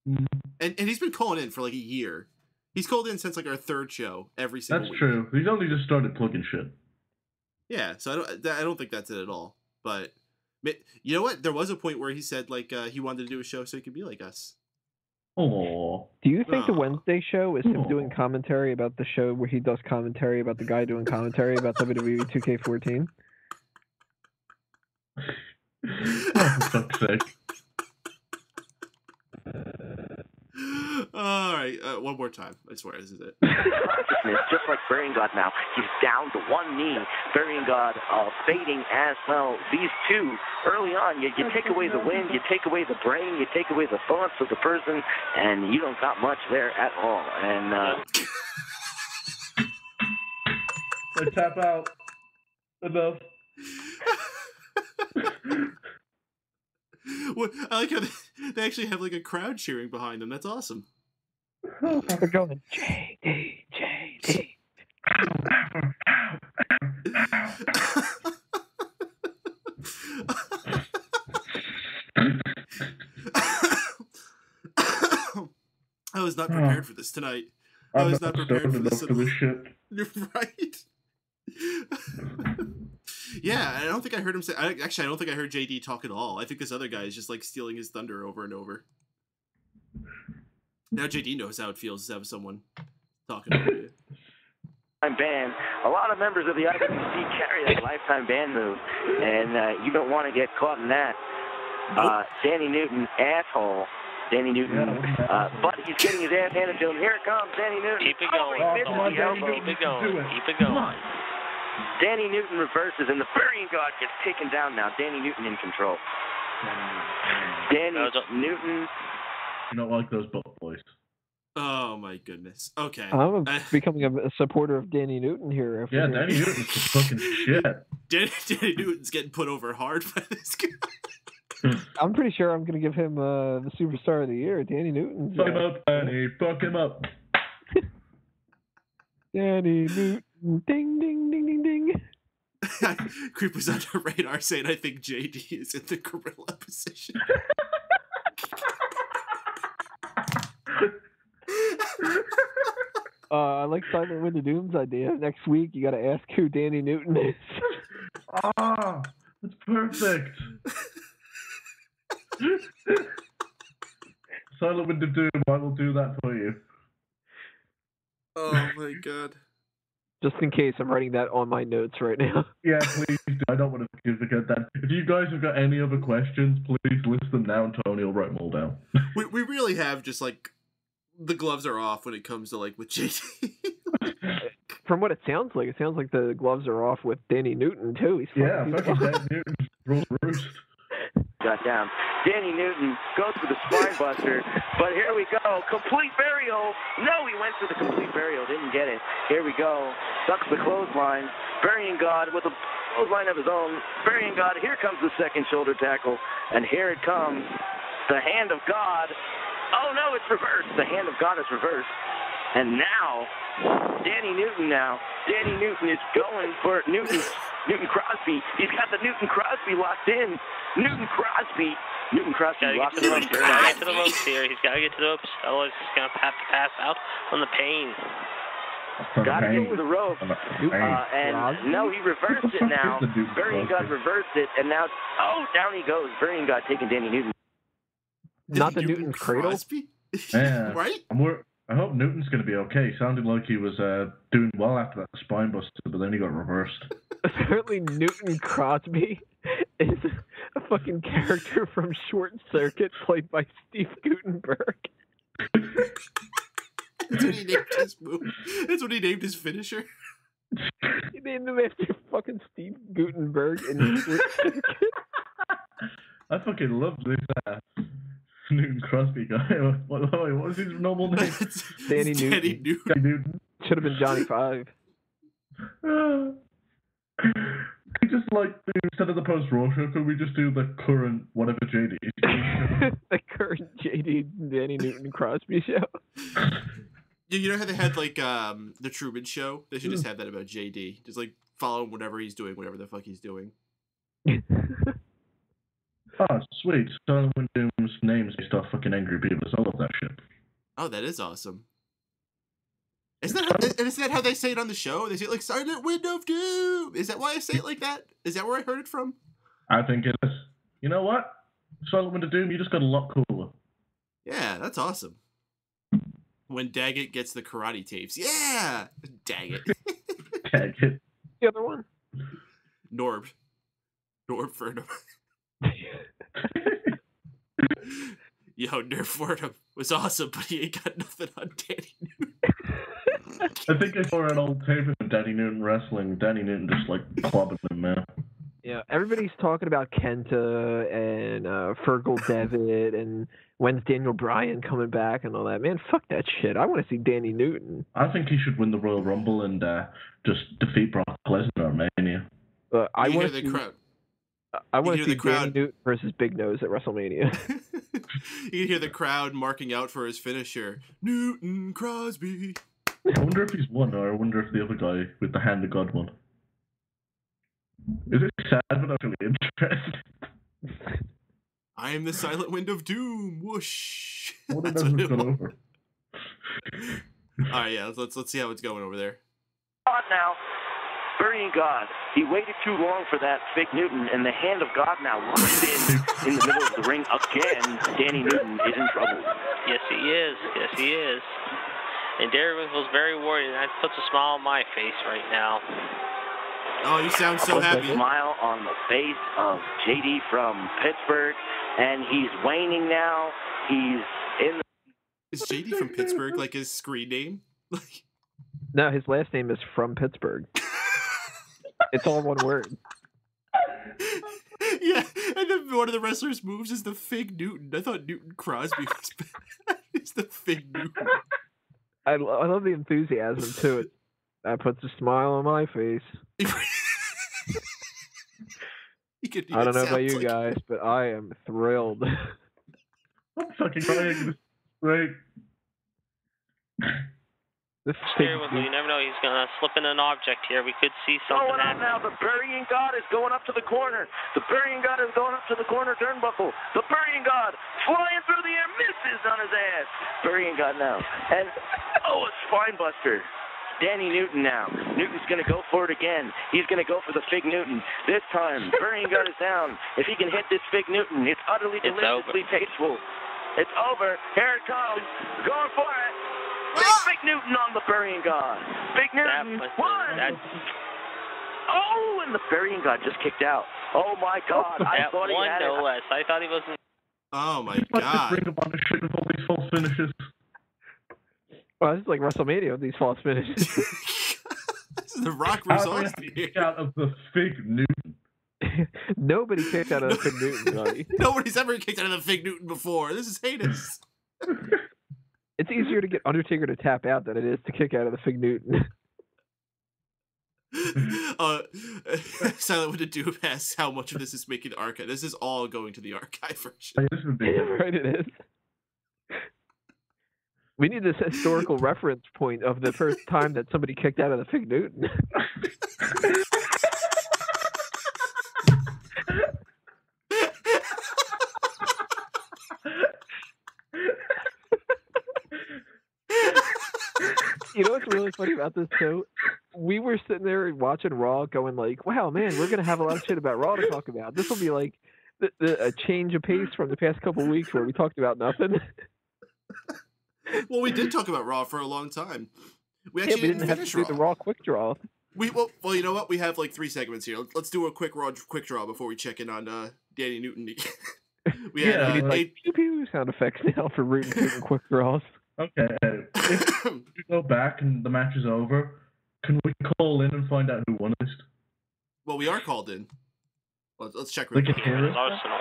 Mm. And he's been calling in for, like, a year. He's called in since, like, our third show every single week. That's true. He's only just started plugging shit. Yeah, so I don't think that's it at all. But, you know what? There was a point where he said, like, he wanted to do a show so he could be like us. Oh. Do you think the Wednesday show is him doing commentary about the show where he does commentary about the guy doing commentary about WWE 2K14? Oh, for fuck's sake. All right, one more time. I swear, this is it. Just like Burying God now. He's down to one knee. Burying God fading as well. These two, early on, you take away the wind, you take away the brain, you take away the thoughts of the person, and you don't got much there at all. And I tap out. Enough. Well, I like how they actually have like a crowd cheering behind them. That's awesome. They're going, JD. I was not prepared for this tonight. I was not prepared for this at all. Shit. You're right. Yeah, I don't think I heard him say... I don't think I heard JD talk at all. I think this other guy is just, like, stealing his thunder over and over. Now JD knows how it feels to have someone talking over you. Ban. A lot of members of the IWC carry that lifetime ban move, and you don't want to get caught in that. Danny Newton, asshole. Danny Newton, but he's getting his ass handed to him. Here it comes, Danny Newton. Keep it going. Keep it going. Keep it going. Danny Newton reverses, and the Burying God gets taken down now. Danny Newton in control. Danny Newton. You don't like those boys. Oh my goodness. Okay. I'm becoming a supporter of Danny Newton here. Yeah, Danny Newton's just fucking shit. Danny Newton's getting put over hard by this guy. I'm pretty sure I'm going to give him the Superstar of the Year. Danny Newton. Fuck him up, Danny. Fuck him up. Danny Newton. Ding, ding, ding, ding, ding. Creepers Under Radar saying I think JD is in the gorilla position. I like Silent Wind of Doom's idea. Next week, you got to ask who Danny Newton is. Ah, that's perfect. Silent Wind of Doom, I will do that for you. Oh my god. Just in case, I'm writing that on my notes right now. Yeah, please do. I don't want to forget that. If you guys have got any other questions, please list them now and Tony will write them all down. We really have just like the gloves are off when it comes to like with JD. From what it sounds like the gloves are off with Danny Newton too. He's fucking Danny Newton rules the roost. got down. Danny Newton goes for the spine buster, but here we go. Complete burial. No, he went for the complete burial. Didn't get it. Here we go. Ducks the clothesline. Burying God with a clothesline of his own. Burying God. Here comes the second shoulder tackle. And here it comes. The hand of God. Oh, no, it's reversed. The hand of God is reversed. And now, Danny Newton is going for Newton Crosby. He's got the Newton Crosby locked in. Newton Crosby locked in. He's got to get to the ropes here. He's got to get to the ropes. Otherwise, he's going to have to pass out from the pain. Got to go to the rope. And no, he reversed it now. Burying God reversed it. And now, down he goes. Burying God taking Danny Newton. Not the Newton's cradle? Yeah. Right? I hope Newton's going to be okay. Sounded like he was doing well after that spine buster, but then he got reversed. Apparently Newton Crosby is a fucking character from Short Circuit played by Steve Guttenberg. That's what he named his move. That's what he named his finisher. He named him after fucking Steve Guttenberg in Short Circuit. I fucking love this Newton Crosby guy. What was his normal name? Danny Newton. Should have been Johnny Five. We just instead of the post Raw show, could we just do the current whatever JD? The current JD Danny Newton Crosby show. You know how they had the Truman Show? They should just have that about JD. Just follow him whenever he's doing whatever the fuck he's doing. Oh, sweet. Silent Doom's names based off fucking Angry Beavers. I love that shit. Oh, that is awesome. Isn't that how they say it on the show? They say it Silent Wind of Doom. Is that why I say it like that? Is that where I heard it from? I think it is. You know what? Silent Wind of Doom, you just got a lot cooler. Yeah, that's awesome. When Daggett gets the karate tapes. Yeah! Daggett. Daggett. The other one? Norb Furnham. Yo, Nerf Furnham was awesome, but he ain't got nothing on Danny Newton. I think I saw an old tape of Danny Newton wrestling. Danny Newton just clubbing him, man. Yeah, everybody's talking about Kenta and Fergal Devitt and when's Daniel Bryan coming back and all that. Man, fuck that shit. I want to see Danny Newton. I think he should win the Royal Rumble and just defeat Brock Lesnar at Mania. I want to see the crowd. I want to see Danny Newton versus Big Nose at WrestleMania. You can hear the crowd marking out for his finisher, Newton Crosby. I wonder if he's won, or I wonder if the other guy with the hand of God won. Is it sad, but actually interesting? I am the Silent Wind of Doom. Whoosh. What That's what it was. Over. All right, yeah. Let's see how it's going over there. God now. Burying God. He waited too long for that fake Newton, and the hand of God now locked in the middle of the ring again. Danny Newton is in trouble. Yes, he is. Yes, he is. And Darrywinkle's very worried, and that puts a smile on my face right now. Oh, you sound so happy. Puts a smile on the face of JD from Pittsburgh, and he's waning now. He's in the... Is JD from Pittsburgh his screen name? No, his last name is from Pittsburgh. It's all one word. Yeah, and then one of the wrestlers' moves is the fake Newton. I thought Newton Crosby was bad. It's the fake Newton. I love the enthusiasm to it. That puts a smile on my face. I don't know about you guys, but I am thrilled. I'm fucking crying. Right. You never know. He's going to slip in an object here. We could see something going on now. The Burying God is going up to the corner. The Burying God is going up to the corner turnbuckle. The Burying God flying through the air, misses on his ass. Burying God now. And, a spine buster. Danny Newton now. Newton's going to go for it again. He's going to go for the fake Newton. This time, Burying God is down. If he can hit this fake Newton, it's utterly deliciously tasteful. It's over. Here it comes. Going for it. Big Newton on the Burying God. Big Newton won. And the Burying God just kicked out. Oh my God! I thought he had no less. I thought he wasn't. Oh my God! Bring up on the shit with all these false finishes. Well, this is like WrestleMania with these false finishes. This is the Rock versus Austin. Out of the fake Newton. Nobody kicked out of the Fig Newton, buddy. Nobody's ever kicked out of the Fig Newton before. This is heinous. It's easier to get Undertaker to tap out than it is to kick out of the Fig Newton. Silent with a Doom asks how much of this is making the archive. This is all going to the archive version. Right, it is. We need this historical reference point of the first time that somebody kicked out of the Fig Newton. You know what's really funny about this too? We were sitting there watching Raw going like, wow, man, we're going to have a lot of shit about Raw to talk about. This will be like a change of pace from the past couple of weeks where we talked about nothing. Well, we did talk about Raw for a long time. We actually didn't have finish to do Raw. the Raw quick draw. Well, you know what? We have like 3 segments here. Let's do a quick Raw quick draw before we check in on Danny Newton. We had we need like pew pew sound effects now for rooting quick draws. Okay, if you go back and the match is over, can we call in and find out who won this? Well, we are called in. Let's check. They can hear us. Arsenal.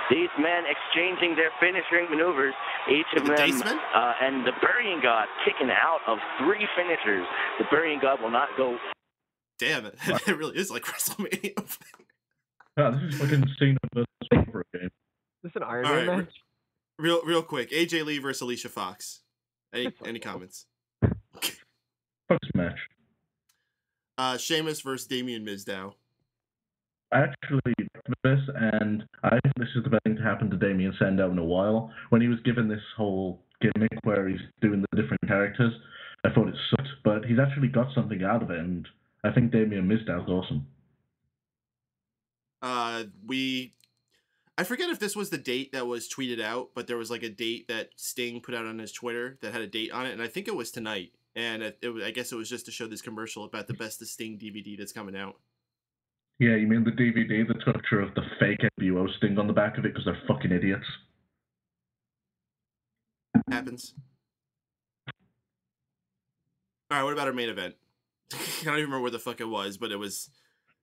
These men exchanging their finishing maneuvers, each of them, and the Burying God kicking out of 3 finishers. The Burying God will not go. Damn it! It really is like WrestleMania. Yeah, this is fucking Cena versus Over again. Is this an Iron Man match? Real quick, AJ Lee versus Alicia Fox. Any comments? Fox match. Sheamus versus Damien Mizdow. I actually liked this, and I think this is the best thing to happen to Damien Sandow in a while. When he was given this whole gimmick where he's doing the different characters, I thought it sucked, but he's actually got something out of it, and I think Damien Mizdow's awesome. I forget if this was the date that was tweeted out, but there was like a date that Sting put out on his Twitter that had a date on it, and I think it was tonight. And I guess it was just to show this commercial about the Best of Sting DVD that's coming out. Yeah, you mean the DVD, the picture of the fake NWO Sting on the back of it because they're fucking idiots? Happens. All right, what about our main event? I don't even remember where the fuck it was, but it was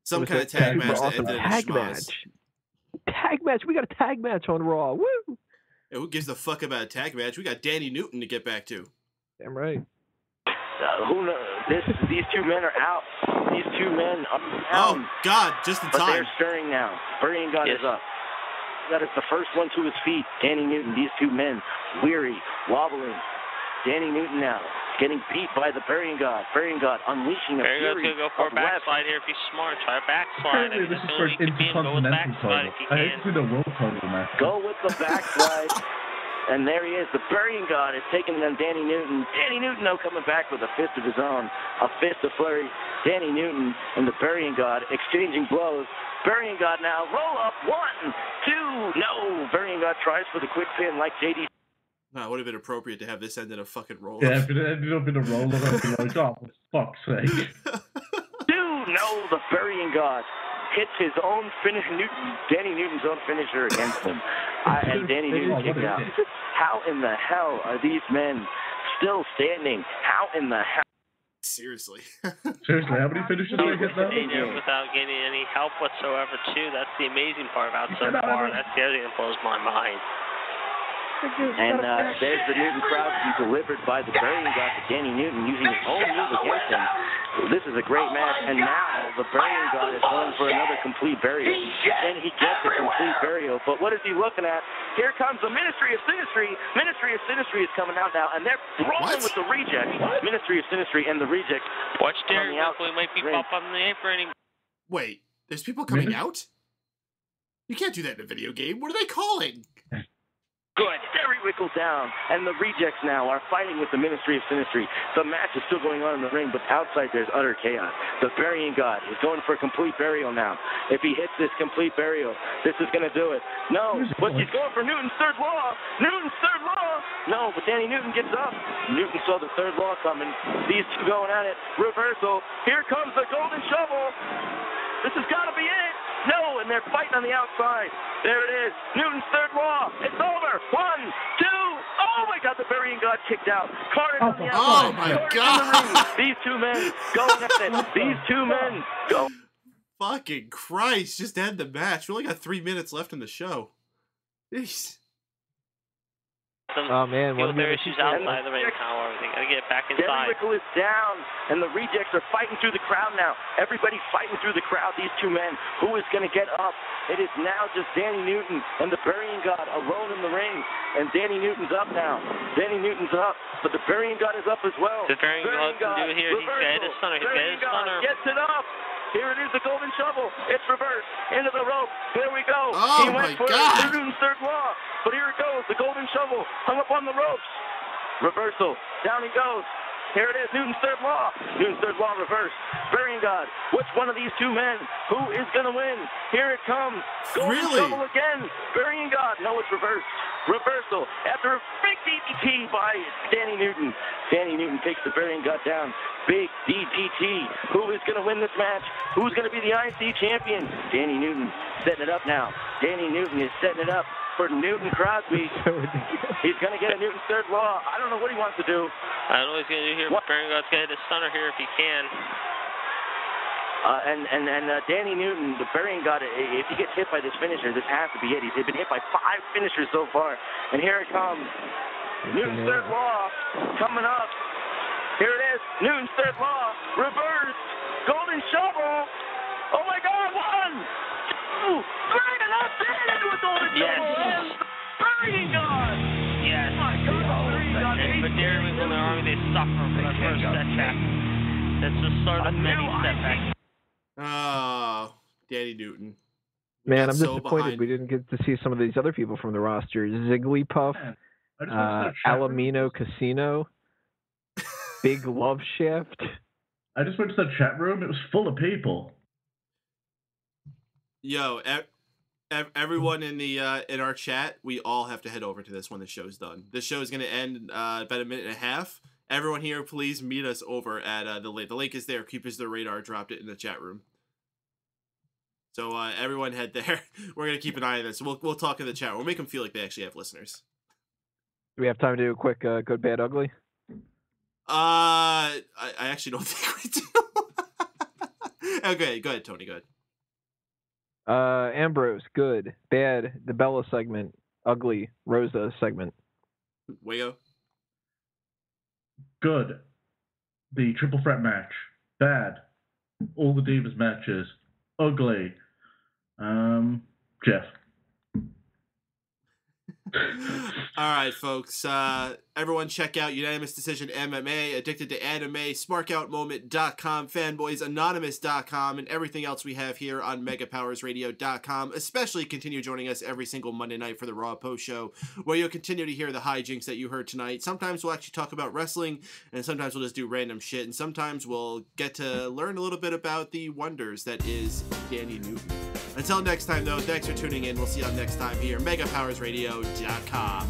some kind of tag match that ended in a schmoz. Tag match. We got a tag match on Raw. Woo! Yeah, who gives a fuck about a tag match? We got Danny Newton to get back to. Damn right. Who knows? These 2 men are out. These 2 men are out. Oh, God, just in but time. But they're stirring now. Burying God is up. That is the first one to his feet. Danny Newton, these 2 men, weary, wobbling. Danny Newton now getting beat by the Burying God. Burying God unleashing a Burying God's fury going to go for a backslide here if he's smart. Try a backslide. I mean, this is for an Intercontinental title. I hate to the World title match. Go with the backslide. And there he is. The Burying God is taking on Danny Newton. Danny Newton, though, coming back with a fist of his own. A fist of flurry. Danny Newton and the Burying God exchanging blows. Burying God now. Roll up. 1, 2. No. Burying God tries for the quick pin like JD. No, it would have been appropriate to have this end in a fucking roll. Yeah, if it ended up in a roll, I'd be like, oh, for fuck's sake. No. The Burying God hits his own finisher, Danny Newton's own finisher against him. And Danny Newton kicked out. How in the hell are these men still standing? How in the hell? Seriously. Seriously, how many finishes did they get now? Without getting any help whatsoever, too. That's the amazing part about so far. That's the other thing that blows my mind. And there's the Newton crowd to be delivered by the Burying God to Danny Newton using his own move against him. This is a great match, and now the Burying God is going for another complete burial. And he gets a complete burial, but what is he looking at? Here comes the Ministry of Sinistry. Ministry of Sinistry is coming out now, and they're brawling with the Rejects. Ministry of Sinistry and the Rejects. Watch there, we might be up on the apron. Wait, there's people coming out? You can't do that in a video game. What are they calling? Good. Very wiggles down. And the Rejects now are fighting with the Ministry of Sinistry. The match is still going on in the ring, but outside there's utter chaos. The Burying God is going for a complete burial now. If he hits this complete burial, this is going to do it. No, but he's going for Newton's third law. Newton's third law. No, but Danny Newton gets up. Newton saw the third law coming. These 2 going at it. Reversal. Here comes the golden shovel. This has got to be it. No, and they're fighting on the outside. There it is. Newton's third law. It's over. 1, 2. Oh, my God. The Burying God kicked out. Carter's on the outside. Oh, my God. These 2 men going at it. These 2 men go. Fucking Christ, just end the match. We only got 3 minutes left in the show. Jeez. Oh man, one of their issues outside the ring tower. They gotta get back inside. Jericho is down, and the rejects are fighting through the crowd now. Everybody fighting through the crowd. These two men. Who is going to get up? It is now just Danny Newton and the Burying God alone in the ring. And Danny Newton's up now. Danny Newton's up, but the Burying God is up as well. The Burying God can do it here. He's got his stunner. He's got his stunner. Gets it up. Here it is, the golden shovel. It's reversed into the rope. There we go. Oh, he went for Newton's third law. But here it goes. The golden shovel hung up on the ropes. Reversal. Down he goes. Here it is, Newton's third law. Newton's third law reversed. Burying God. Which one of these two men? Who is going to win? Here it comes. Golden shovel again. Burying God. No, it's reversed. Reversal. After a big DDT by Danny Newton. Danny Newton takes the Burying God down. Big DDT. Who is going to win this match? Who's going to be the IC champion? Danny Newton setting it up now. Danny Newton is setting it up for Newton Crosby. He's going to get a Newton's third law. I don't know what he wants to do. I don't know what he's going to do here. Burying God's going to hit a stunner here if he can. And Danny Newton, the Burying God, if he gets hit by this finisher, this has to be it. He's been hit by 5 finishers so far. And here it comes. Newton's third law coming up. Here it is. Newton's third law. Reverse. Golden shovel. Oh, my God. 1, 2, 3. And that's it with golden shovel. And Burying God. Yes. Oh, my God. Burying God. But Daring and the Army, they suffer from their first setback. That's the start of many setbacks. Oh, Danny Newton. Man, I'm disappointed we didn't get to see some of these other people from the roster. Zigglypuff, Alamino Casino, Big Love Shaft. I just went to the chat room. It was full of people. Yo, everyone in the in our chat, we all have to head over to this when the show's done. This show is going to end about a minute and a half. Everyone here, please meet us over at the link. The link is there. Keepers the Radar dropped it in the chat room. So everyone head there. We're going to keep an eye on this. We'll talk in the chat. We'll make them feel like they actually have listeners. Do we have time to do a quick good, bad, ugly? I actually don't think we do. Okay, go ahead, Tony. Go ahead. Ambrose, good. Bad, the Bella segment. Ugly, Rosa segment. Wago. Good, the triple threat match. Bad, all the Divas matches. Ugly, Jeff. All right, folks. Everyone check out Unanimous Decision MMA, Addicted to Anime, SmarkOutMoment.com, FanboysAnonymous.com, and everything else we have here on MegaPowersRadio.com. Especially continue joining us every single Monday night for the Raw Post Show, where you'll continue to hear the hijinks that you heard tonight. Sometimes we'll actually talk about wrestling, and sometimes we'll just do random shit, and sometimes we'll get to learn a little bit about the wonders that is Danny Newton. Until next time, though, thanks for tuning in. We'll see you all next time here, MegaPowersRadio.com.